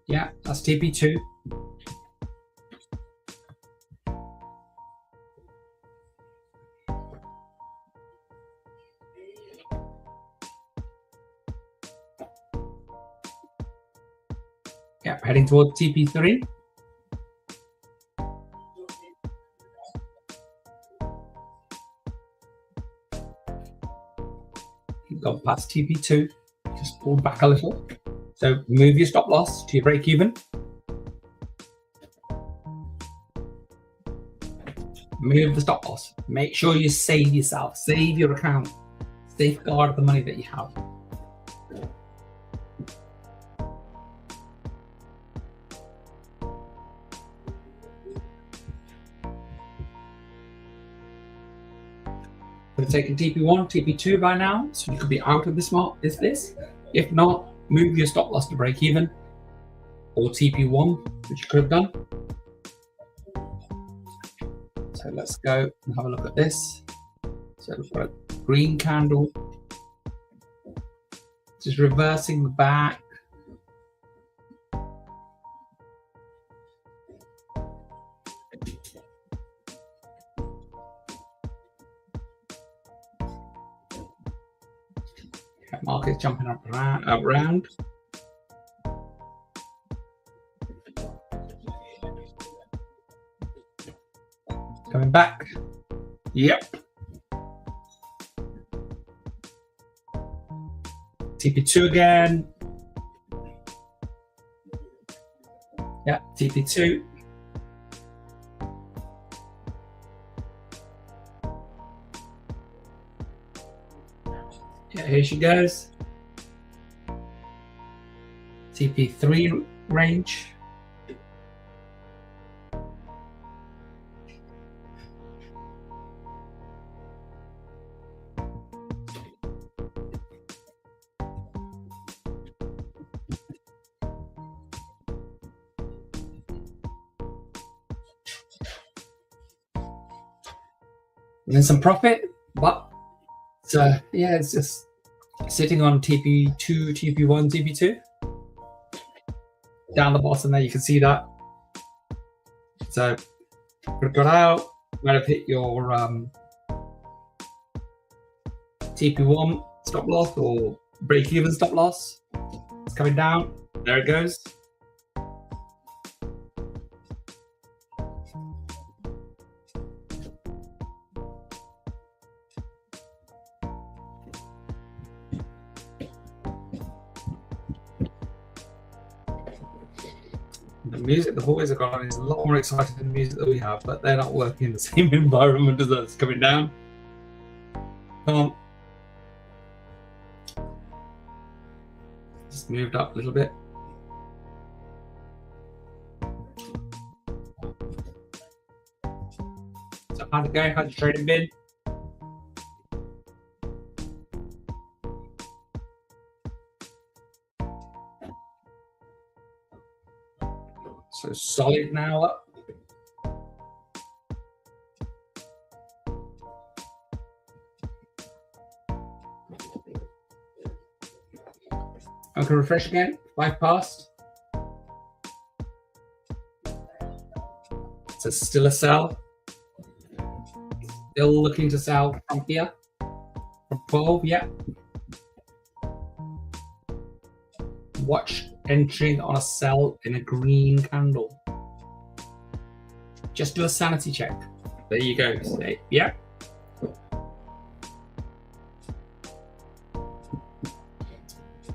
Yeah, that's TP2. Yeah, heading towards TP3. You've gone past TP2, just pulled back a little. So move your stop loss to your break even. Move the stop loss. Make sure you save yourself, save your account, safeguard the money that you have. We've taken TP1, TP2 by now, so you could be out of this market. Is this? If not, move your stop loss to break even, or TP1, which you could have done. So let's go and have a look at this. So we've got a green candle, just reversing the back. Market's jumping up around. Coming back. Yep. TP2 again. Yeah, TP2. Yeah, here she goes. TP3 range. And then some profit, but yeah, it's just sitting on TP2, TP1, TP2. Down the bottom there, you can see that. So we've got out, might have hit your TP1 stop loss or break even stop loss. It's coming down. There it goes. The music the boys have got on is a lot more exciting than the music that we have, but they're not working in the same environment as us. Coming down. Come on. Just moved up a little bit. So how's it going? How's your trading been? So solid now up. I can refresh again. 5 past. So still a sell. Still looking to sell from here. From 12, yeah. Watch entering on a sell in a green candle. Just do a sanity check. There you go. Say, yeah.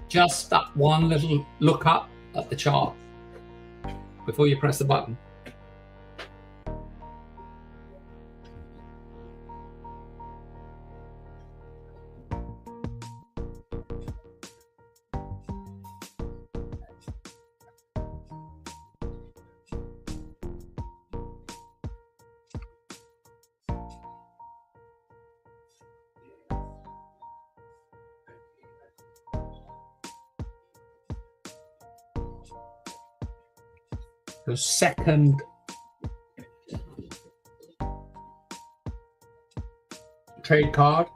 Just that one little look up at the chart before you press the button. The second trade card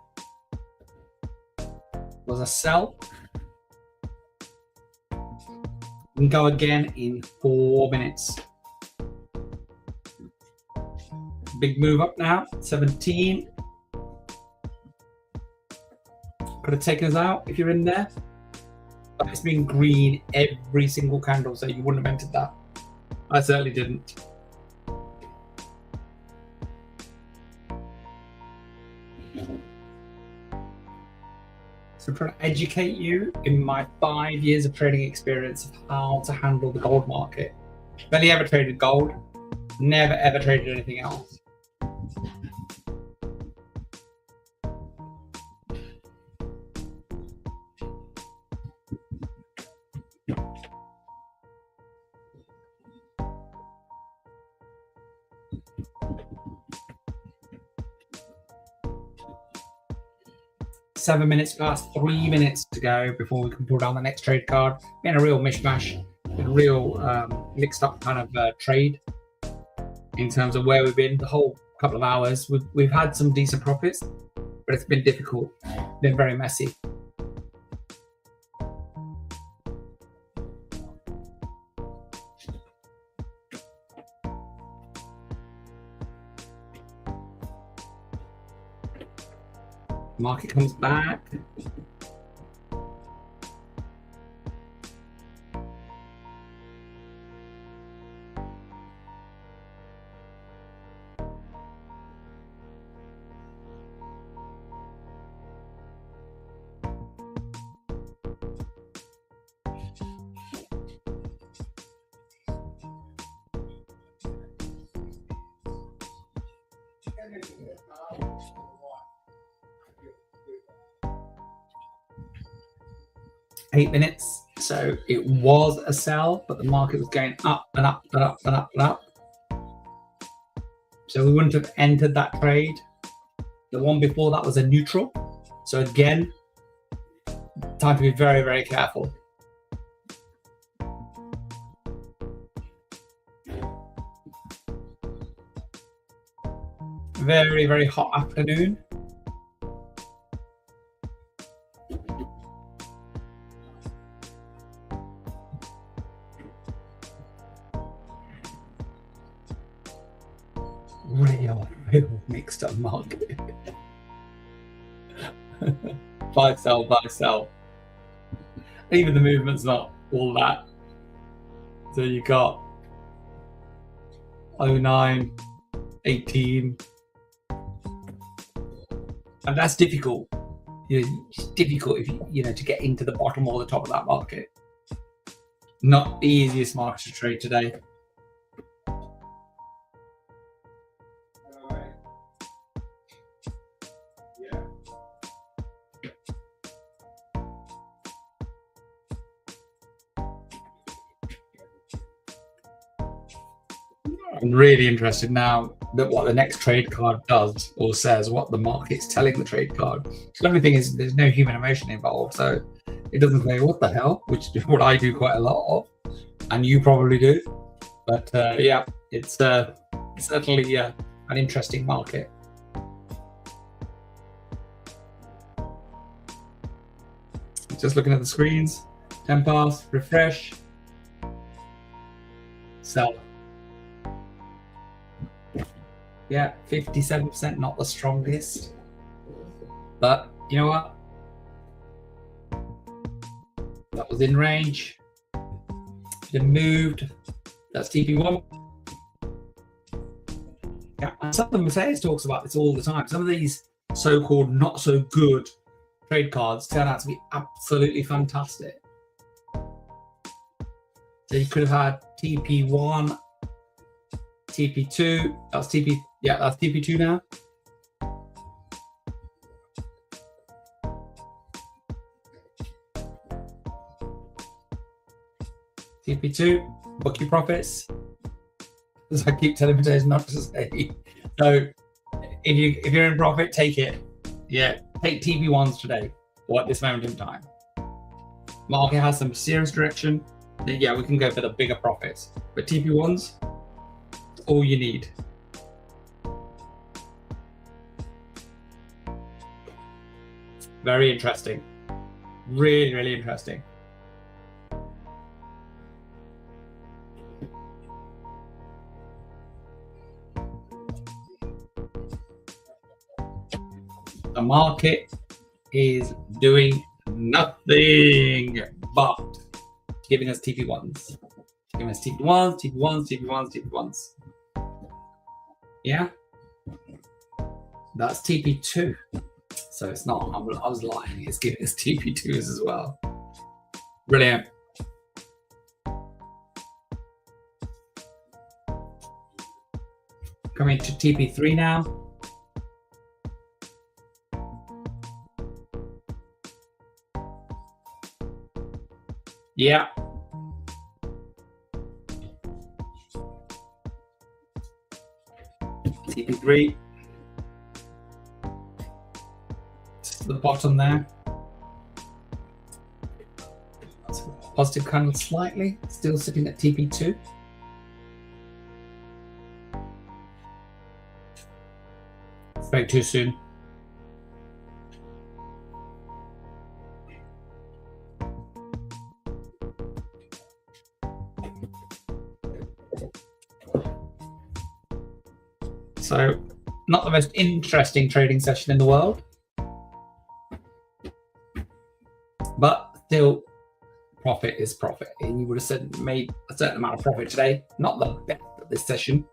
was a sell. We can go again in 4 minutes. Big move up now, 17. Could have taken us out if you're in there. But it's been green every single candle, so you wouldn't have entered that. I certainly didn't. So I'm trying to educate you in my 5 years of trading experience of how to handle the gold market. I've only ever traded gold, never ever traded anything else. Seven minutes past, 3 minutes to go before we can pull down the next trade card. Been a real mishmash, a real mixed up kind of trade in terms of where we've been the whole couple of hours. We've had some decent profits, but it's been difficult, been very messy. Market comes back. Eight minutes. So it was a sell, but the market was going up and up and up and up and up. So we wouldn't have entered that trade. The one before that was a neutral. So again, time to be very, very careful. Very, very hot afternoon. Real mixed up market. Buy, sell, buy, sell. Even the movement's not all that. So you got 09, 18. And that's difficult. It's difficult if you know to get into the bottom or the top of that market. Not the easiest market to trade today. I'm really interested now that what the next trade card does or says, what the market's telling the trade card. The only thing is there's no human emotion involved, so it doesn't say what the hell, which is what I do quite a lot of, and you probably do. But yeah, it's certainly an interesting market. Just looking at the screens, 10 past, refresh, sell. Yeah, 57%, not the strongest. But you know what? That was in range. It moved. That's TP1. Yeah, and some of the Mercedes talks about this all the time. Some of these so-called not so good trade cards turn out to be absolutely fantastic. So you could have had TP1, TP2. That's TP. Yeah, that's TP2 now. TP2, book your profits. As I keep telling Mercedes not to say. So if you're in profit, take it. Yeah, take TP1s today or at this moment in time. Market has some serious direction. Then yeah, we can go for the bigger profits. But TP1s, all you need. Very interesting. Really, really interesting. The market is doing nothing but giving us TP1s. Giving us TP1s, TP1s, TP1s, TP1s. Yeah? That's TP2. So it's not, I was lying, it's giving us TP2s as well. Brilliant. Coming to TP3 now. Yeah. TP3. The bottom there. Positive candle slightly, still sitting at TP2. Spoke too soon. So, not the most interesting trading session in the world, but still, profit is profit. And you would have made a certain amount of profit today. Not the best at this session.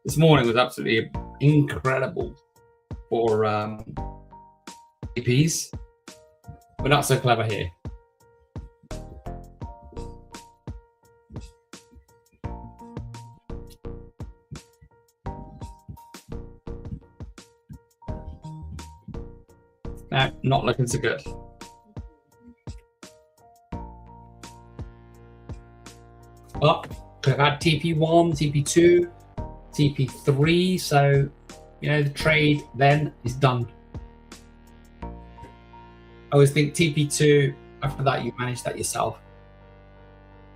This morning was absolutely incredible for EPs. We're not so clever here. No, not looking so good. But could have had TP1, TP2, TP3. So, the trade then is done. I always think TP2, after that, you manage that yourself.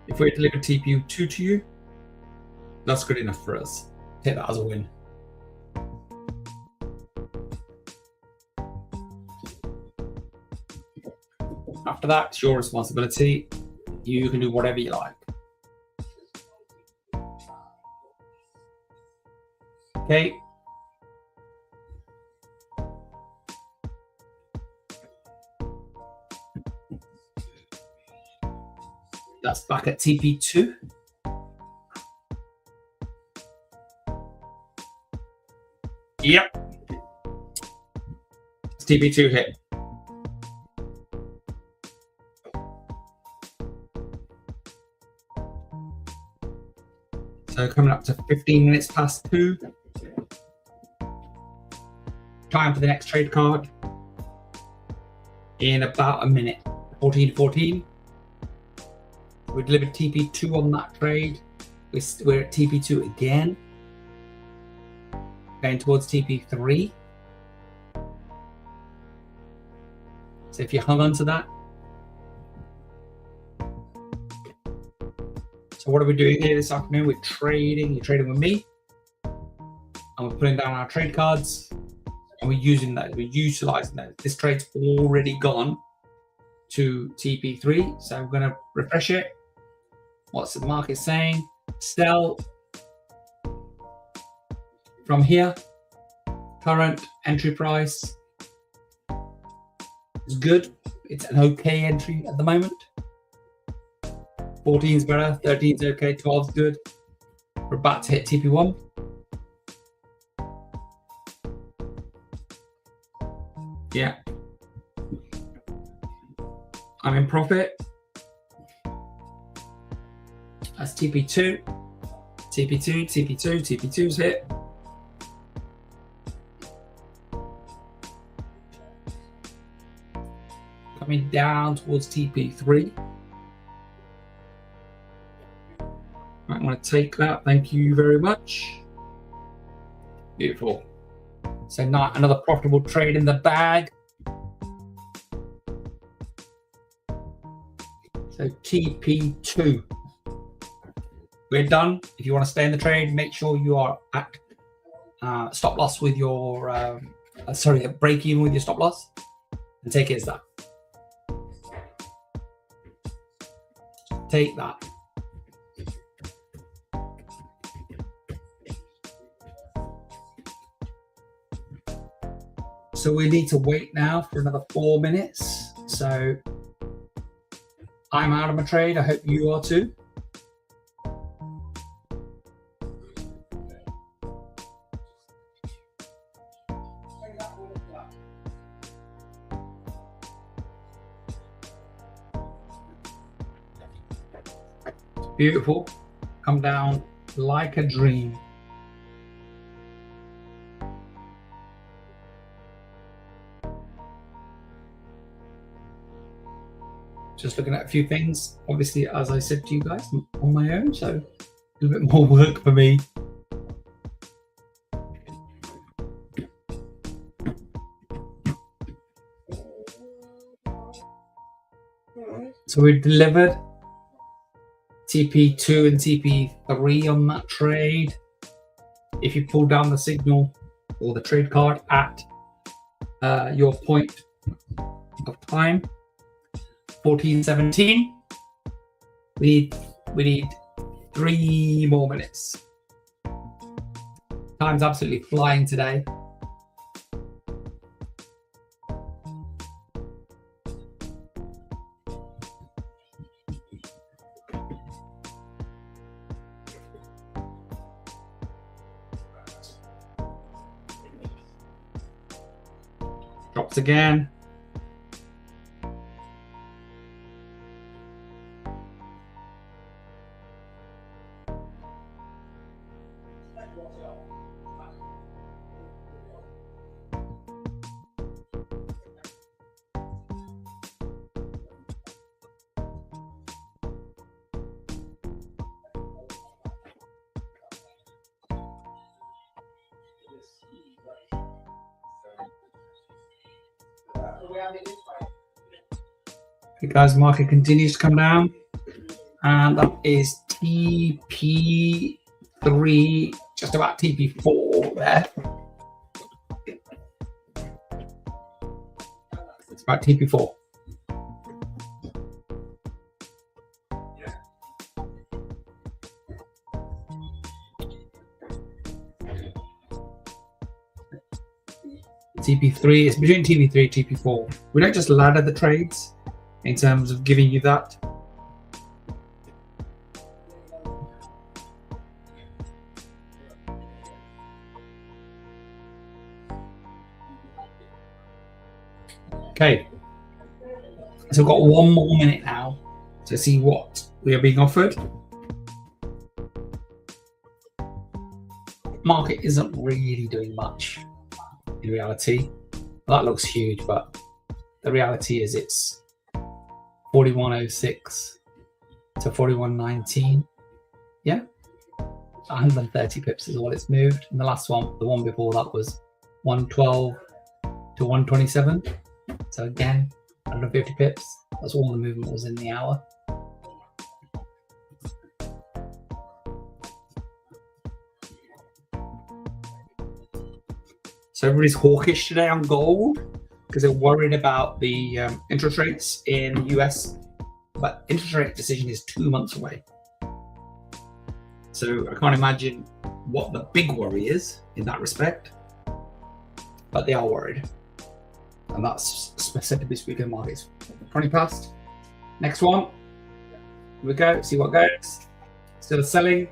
If we deliver TP2 to you, that's good enough for us. Take that as a win. After that, it's your responsibility. You can do whatever you like. Okay. That's back at TP2. Yep. It's TP2 hit. So coming up to 15 minutes past 2. Time for the next trade card. In about a minute. 14:14. We delivered TP2 on that trade. We're at TP2 again. Going towards TP3. So if you hung on to that. So what are we doing here this afternoon? We're trading. You're trading with me. And we're putting down our trade cards. And we're using those. We're utilizing those. This trade's already gone to TP3. So I'm going to refresh it. What's the market saying? Sell from here. Current entry price is good. It's an okay entry at the moment. 14's better, 13's okay, 12's good. We're about to hit TP1. Yeah. I'm in profit. That's TP2. TP2, TP2, TP2's hit. Coming down towards TP3. I'm going to take that. Thank you very much. Beautiful. So not another profitable trade in the bag. So TP2. We're done. If you want to stay in the trade, make sure you are at stop loss with your break even with your stop loss, and take it as that. Take that. So we need to wait now for another 4 minutes. So I'm out of my trade. I hope you are too. Beautiful. Come down like a dream. Just looking at a few things. Obviously, as I said to you guys, I'm on my own, so a little bit more work for me. So we delivered TP2 and TP3 on that trade. If you pull down the signal or the trade card at your point of time, 14:17. We need 3 more minutes. Time's absolutely flying today. Drops again. Okay, guys, market continues to come down, and that is TP3, just about TP4 there. It's about TP4. TP3 is between TP3 and TP4. We don't just ladder the trades in terms of giving you that. Okay, so we've got 1 more minute now to see what we are being offered. Market isn't really doing much in reality. That looks huge, but the reality is it's 41.06 to 41.19. Yeah, 130 pips is what it's moved. And the last one, the one before that, was 112 to 127. So again, 150 pips. That's all the movement was in the hour. So everybody's hawkish today on gold because they're worried about the interest rates in the US, but interest rate decision is 2 months away. So I can't imagine what the big worry is in that respect. but they are worried. And that's specifically speaking of markets. 20 past. Next one. Here we go. See what goes. Still selling.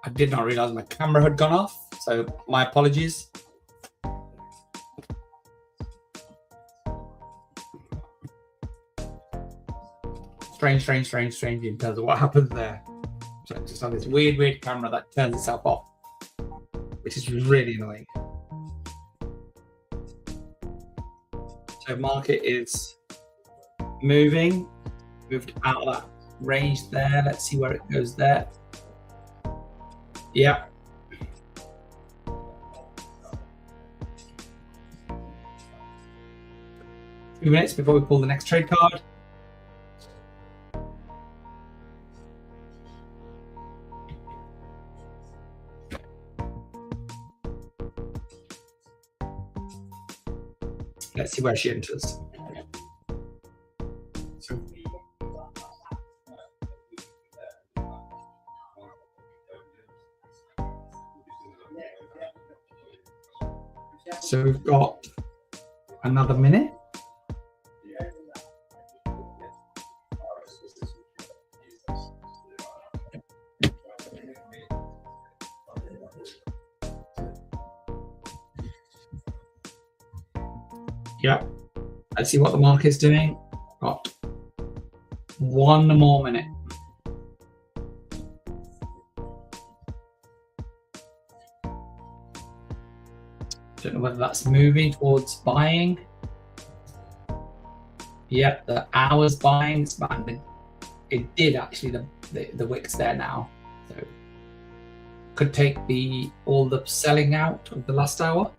I did not realize my camera had gone off, so my apologies. Strange in terms of what happens there. So it's just on this weird camera that turns itself off, which is really annoying. So market is moved out of that range there. Let's see where it goes there. Yeah. Few minutes before we pull the next trade card. Let's see where she enters. So we've got another minute. Yeah, let's see what the market's doing. Got one more minute. Don't know whether that's moving towards buying. Yep, the hours buying. It did actually the wicks there now. So could take all the selling out of the last hour.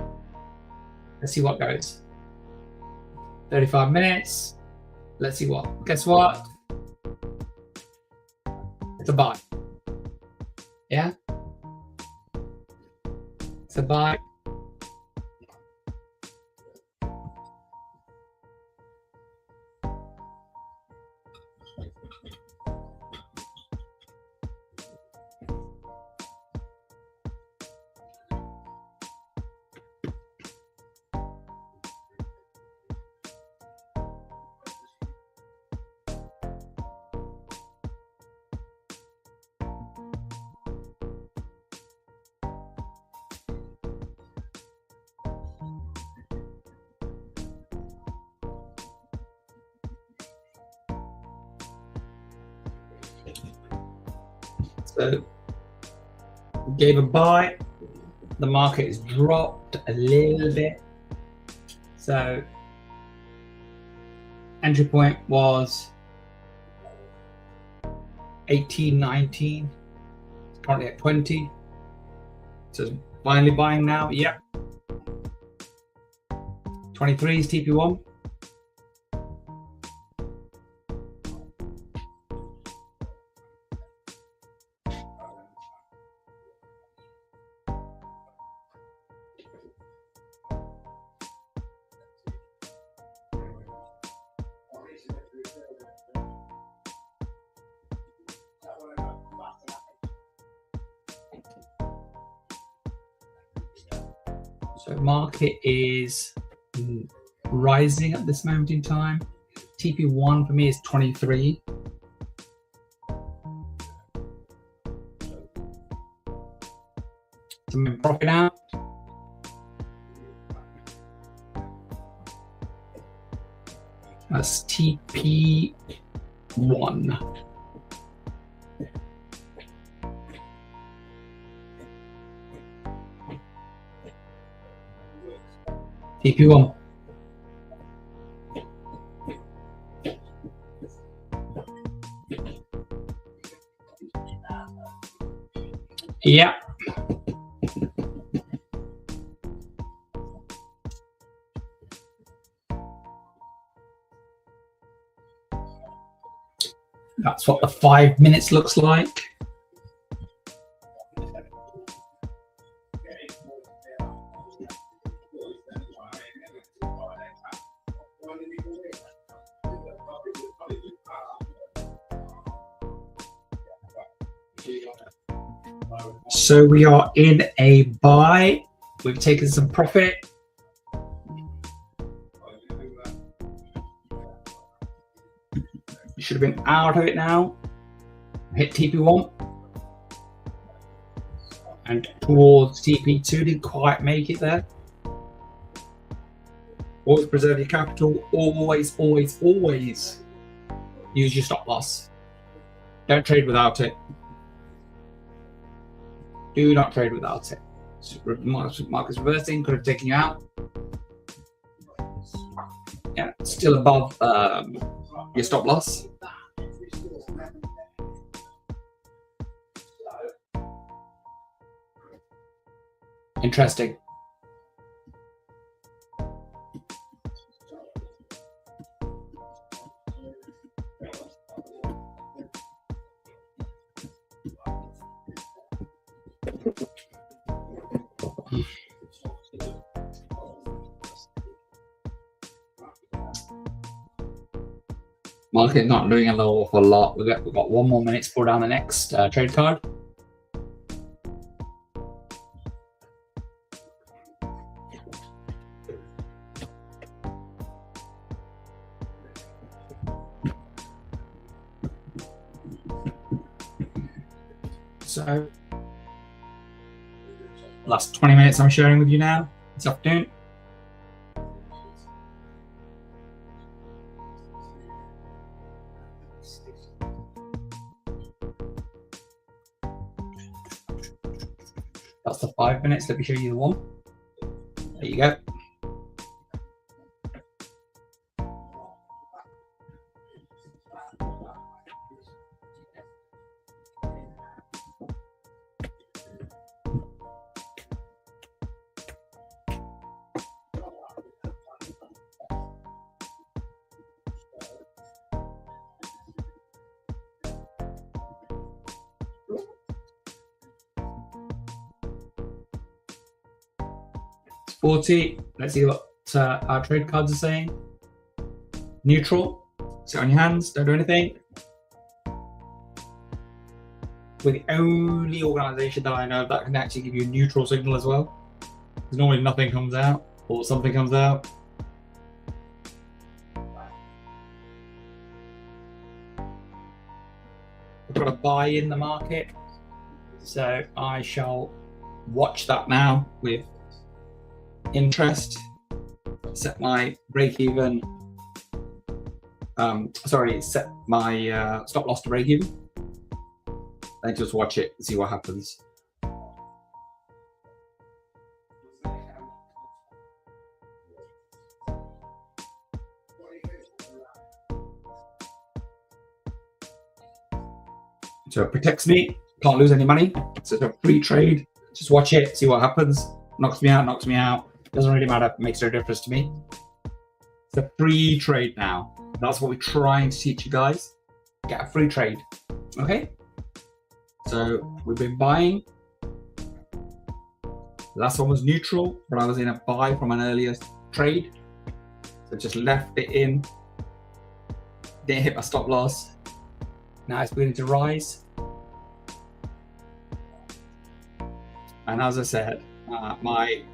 Let's see what goes. 35 minutes. Let's see what. Guess what? It's a buy. Yeah? It's a buy. So gave a buy. The market has dropped a little bit. So entry point was 18.19. It's currently at 20. So finally buying now. Yep. 23 is TP1. So market is rising at this moment in time. TP1 for me is 23. Some in profit out. That's TP1. TP1. Yeah. That's what the 5 minutes looks like. So we are in a buy. We've taken some profit. You should have been out of it now. Hit TP1. and towards TP2, didn't quite make it there. Always preserve your capital. Always, always, always use your stop loss. Don't trade without it. Do not trade without it. Market's reversing, could have taken you out. Yeah, still above your stop loss. Interesting. Market not doing a awful lot. We've got 1 more minute to pull down the next trade card. So, last 20 minutes I'm sharing with you now this afternoon. That's the 5 minutes. Let me show you the one. There you go. Sporty. Let's see what our trade cards are saying. Neutral. Sit on your hands. Don't do anything. We're the only organization that I know that can actually give you a neutral signal as well. Because normally nothing comes out or something comes out. I've got a buy in the market, so I shall watch that now with interest. Set my break even. Set my stop loss to break even. Then just watch it and see what happens. So it protects me. Can't lose any money. So it's a free trade. Just watch it, see what happens. Knocks me out, knocks me out. Doesn't really matter. Makes no difference to me. It's a free trade now. That's what we're trying to teach you guys. Get a free trade. Okay? So we've been buying. The last one was neutral, but I was in a buy from an earlier trade. So just left it in. Didn't hit my stop loss. Now it's beginning to rise. And as I said, my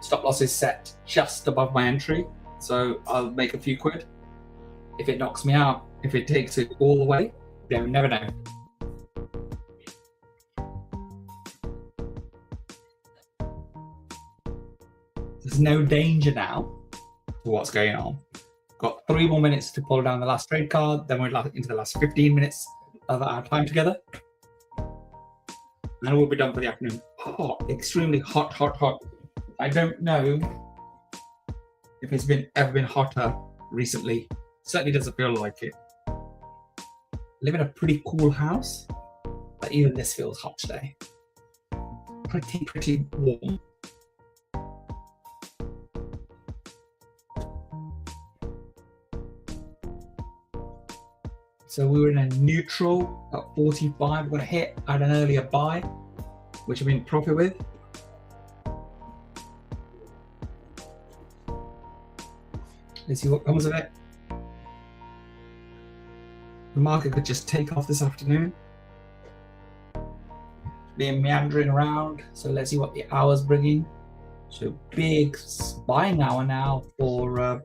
stop loss is set just above my entry. So I'll make a few quid. If it knocks me out, if it takes it all the way, then we never know. There's no danger now to what's going on. Got 3 more minutes to pull down the last trade card. Then we're into the last 15 minutes of our time together. And we'll be done for the afternoon. Hot, extremely hot, hot, hot. I don't know if it's ever been hotter recently. Certainly doesn't feel like it. Live in a pretty cool house, but even this feels hot today. Pretty warm. So we were in a neutral at 45. We're going to hit at an earlier buy, which I'm in profit with. Let's see what comes of it. The market could just take off this afternoon. Being meandering around. So let's see what the hour's bringing. So big buying hour now for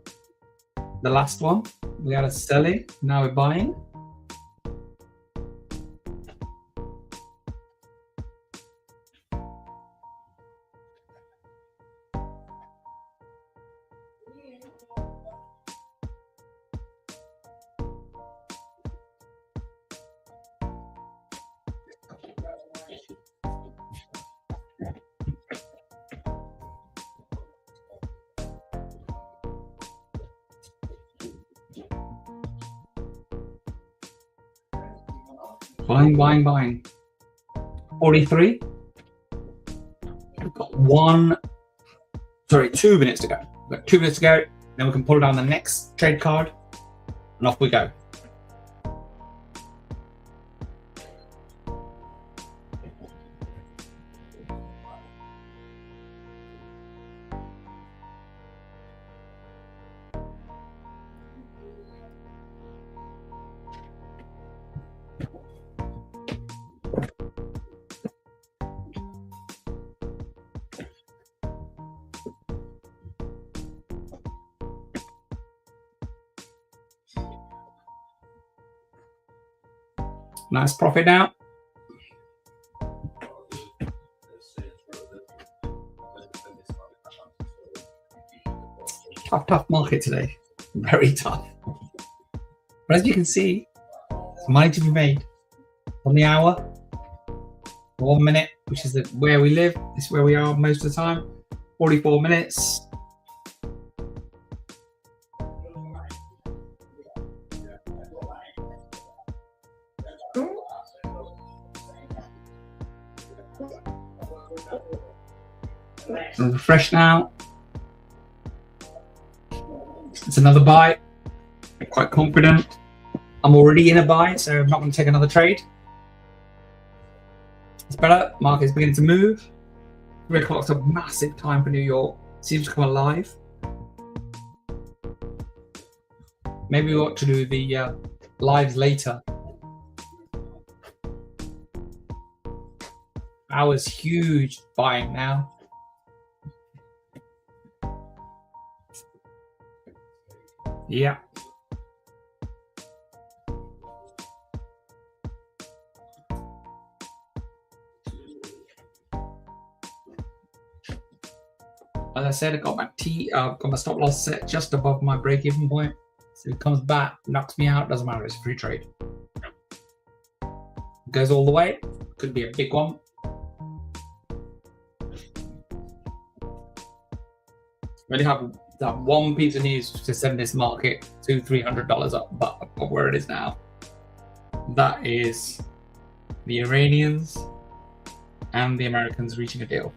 the last one. We had a selling, now we're buying. Buying. 43. We've got 2 minutes to go. We've got 2 minutes to go. Then we can pull down the next trade card and off we go. Nice profit now. Tough market today. Very tough. But as you can see, there's money to be made on the hour. 1 minute, which is where we live. This is where we are most of the time. 44 minutes. Refresh now. It's another buy. I'm quite confident. I'm already in a buy, so I'm not going to take another trade. It's better. Market is beginning to move. 3 o'clock's a massive time for New York. Seems to come alive. Maybe we ought to do the lives later. Hours huge buying now. Yeah. As I said, I got my stop loss set just above my break-even point. So it comes back, knocks me out, doesn't matter, it's a free trade. Goes all the way, could be a big one. Really have that one piece of news to send this market to $300 up, but above where it is now. That is the Iranians and the Americans reaching a deal.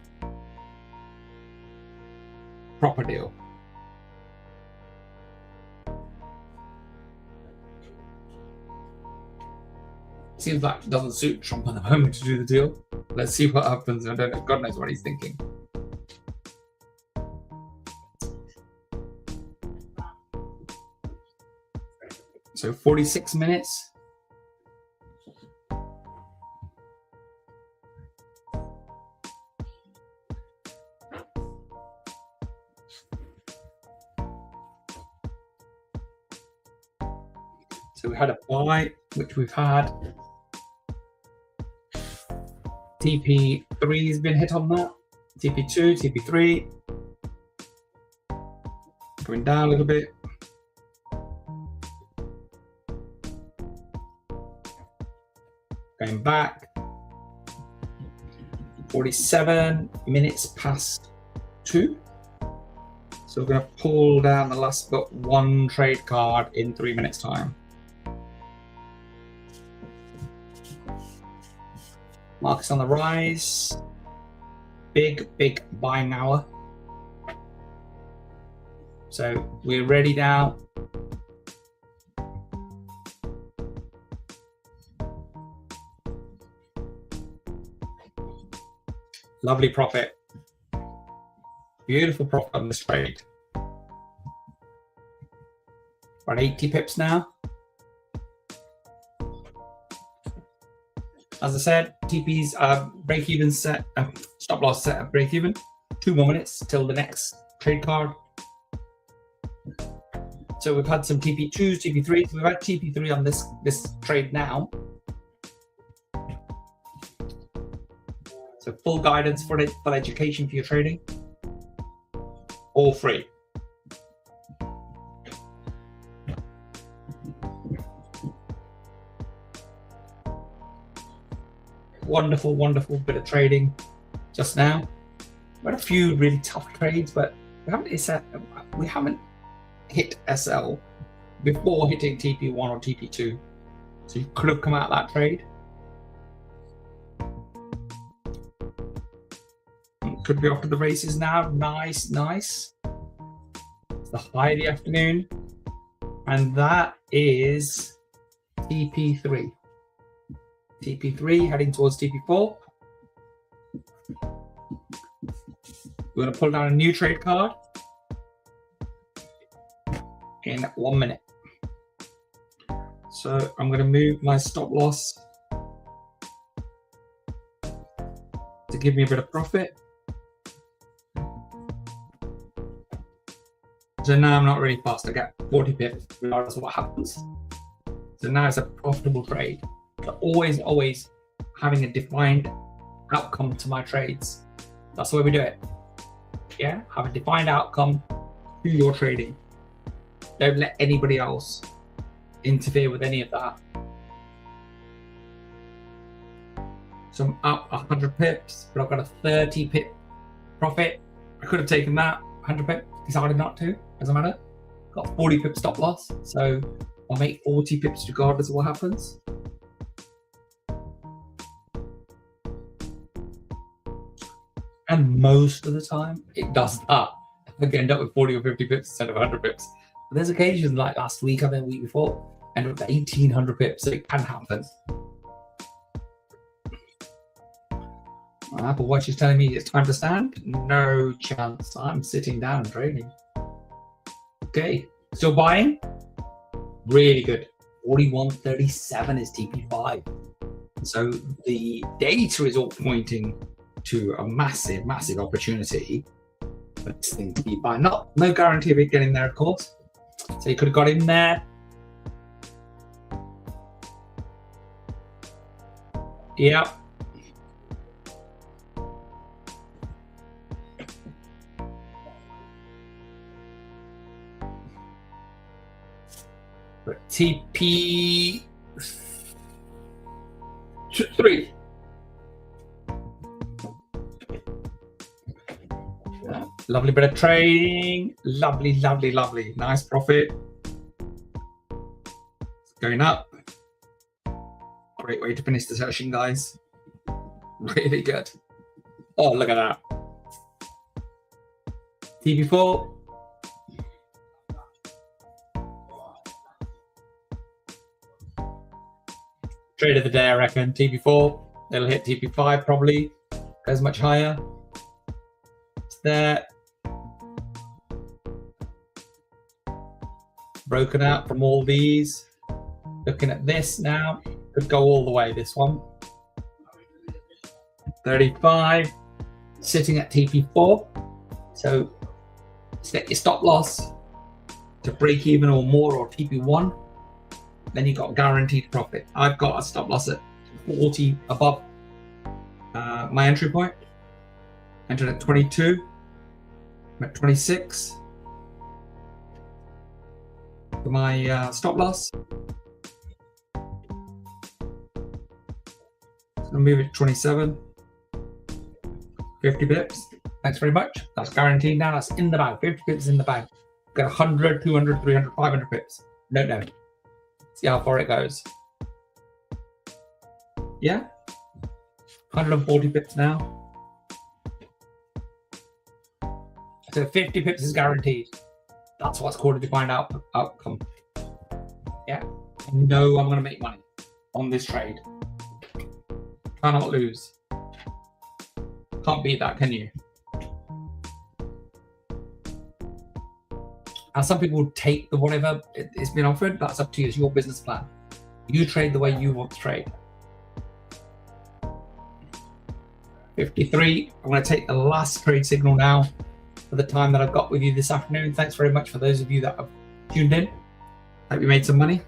Proper deal. Seems like it doesn't suit Trump at the moment to do the deal. Let's see what happens. I don't know. God knows what he's thinking. So 46 minutes. So we had a buy, which we've had. TP3 has been hit on that. TP2, TP3. Going down a little bit. Going back. 47 minutes past 2. So we're going to pull down the last but one trade card in 3 minutes time. Market's on the rise. Big buying hour. So we're ready now. Lovely profit. Beautiful profit on this trade. About 80 pips now. As I said, TP's break-even set, stop loss set at break-even. 2 more minutes till the next trade card. So we've had some TP2s, TP3s. We've had TP3 on this trade now. So full guidance for it, full education for your trading. All free. Wonderful bit of trading just now. We had a few really tough trades, but we haven't hit SL before hitting TP1 or TP2. So you could have come out of that trade. Could be off to the races now. Nice. It's the high of the afternoon. And that is TP3. TP3 heading towards TP4. We're going to pull down a new trade card in 1 minute. So I'm going to move my stop loss to give me a bit of profit. So now I'm not really fast. I get 40 pips regardless of what happens. So now it's a profitable trade. So always having a defined outcome to my trades. That's the way we do it. Yeah, have a defined outcome to your trading. Don't let anybody else interfere with any of that. So I'm up 100 pips, but I've got a 30 pip profit. I could have taken that 100 pip, decided not to, doesn't matter. Got 40 pip stop loss, so I'll make 40 pips regardless of what happens. And most of the time, it does that. I could end up with 40 or 50 pips instead of 100 pips. But there's occasions like last week, I think the week before, end up with 1,800 pips, so it can happen. Apple Watch is telling me it's time to stand. No chance. I'm sitting down and trading. Okay, still buying. Really good. 41.37 is TP5. So the data is all pointing to a massive opportunity for this thing to keep buying. No guarantee of it getting there, of course. So you could have got in there. Yeah. But TP3. Lovely bit of trading. Lovely. Nice profit. It's going up. Great way to finish the session, guys. Really good. Oh, look at that. TP4. Trade of the day, I reckon. TP4. It'll hit TP5 probably. Goes much higher. It's there. Broken out from all these. Looking at this now. Could go all the way, this one. 35. Sitting at TP4. So set your stop loss to break even or more, or TP1. Then you've got guaranteed profit. I've got a stop loss at 40 above my entry point. Entered at 22. I'm at 26 for my stop loss. I'll move it to 27. 50 pips. Thanks very much. That's guaranteed now. That's in the bag. 50 pips in the bag. Got 100, 200, 300, 500 pips. No. See how far it goes. Yeah. 140 pips now. So 50 pips is guaranteed. That's what's called a defined outcome. Yeah. I know I'm going to make money on this trade. Cannot lose. Can't beat that, can you? Now, some people take the whatever it's been offered. That's up to you. It's your business plan. You trade the way you want to trade. 53. I'm going to take the last trade signal now for the time that I've got with you this afternoon. Thanks very much for those of you that have tuned in. Hope you made some money.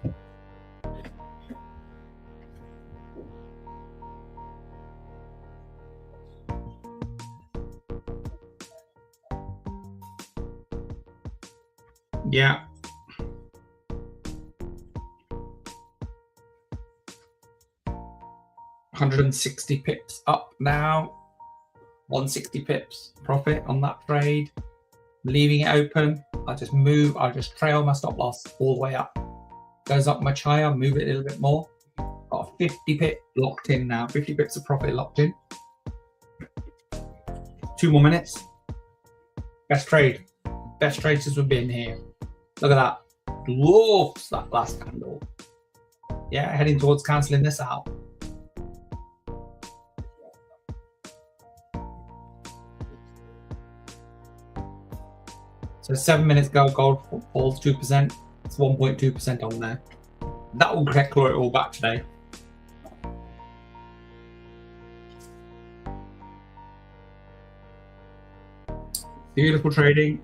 Yeah. $160 pips up now. 160 pips profit on that trade. Leaving it open. I'll just trail my stop loss all the way up. Goes up much higher, move it a little bit more. Got a 50 pip locked in now. 50 pips of profit locked in. 2 more minutes. Best trade. Best trade since we've been here. Look at that. Loves that last candle. Yeah, heading towards cancelling this out. So 7 minutes ago, gold falls 2%. It's 1.2% on there. That will claw it all back today. Beautiful trading.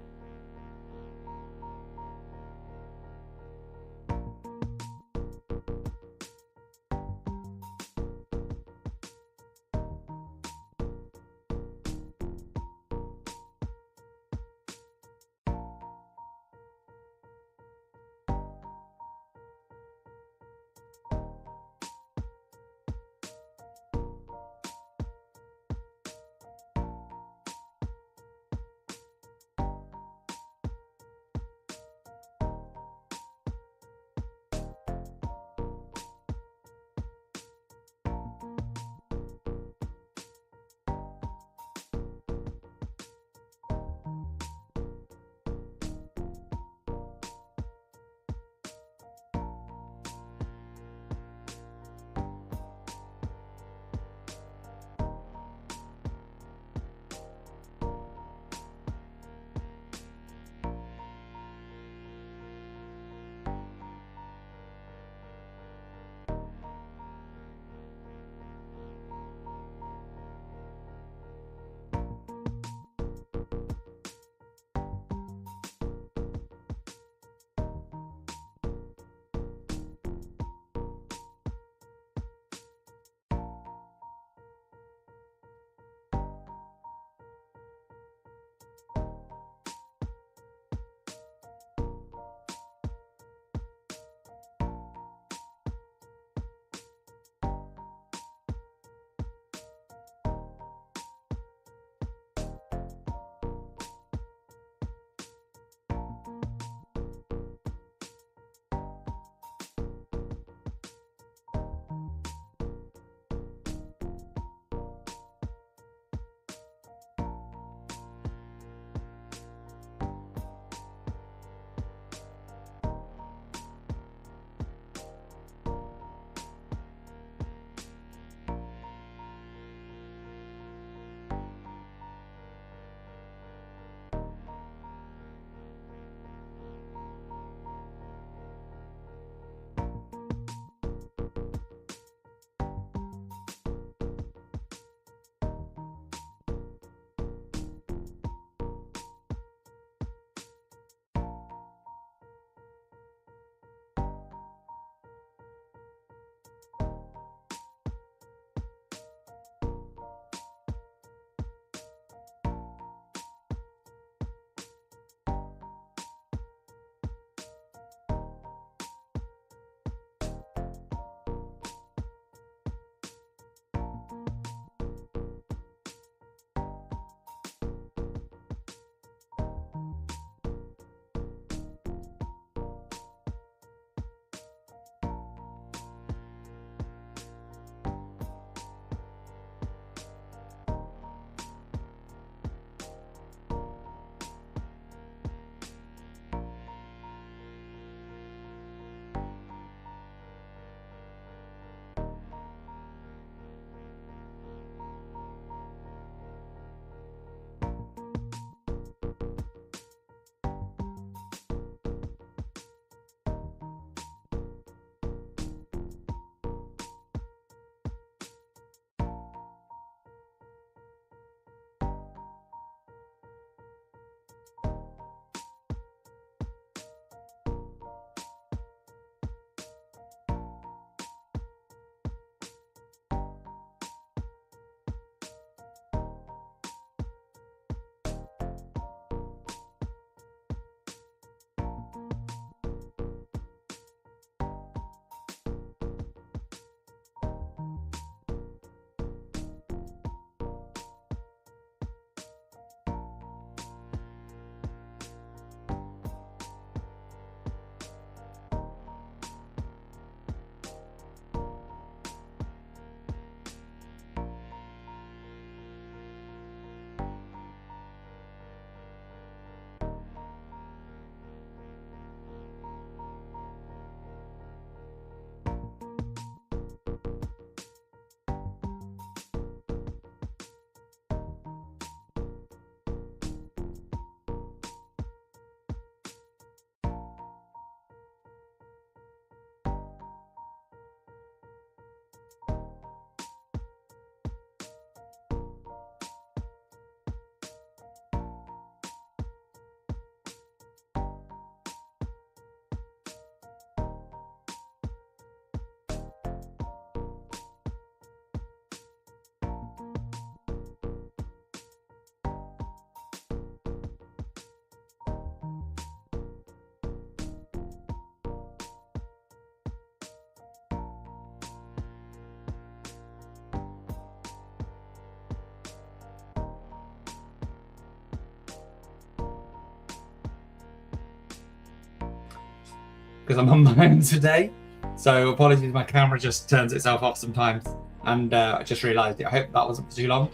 because I'm on my own today. So apologies, my camera just turns itself off sometimes. And I just realized it. I hope that wasn't for too long.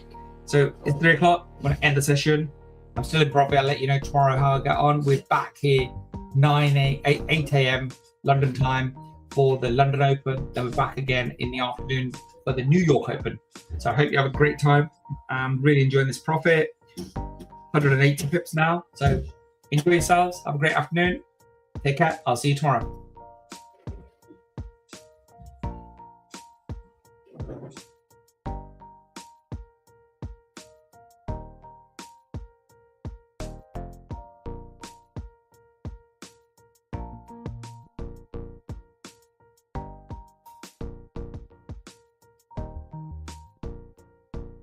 So it's 3 o'clock. I'm going to end the session. I'm still in Broadway. I'll let you know tomorrow how I get on. We're back here 8 a.m. London time for the London Open. Then we're back again in the afternoon for the New York Open. So I hope you have a great time. I'm really enjoying this profit. 180 pips now. So enjoy yourselves. Have a great afternoon. Take care. I'll see you tomorrow.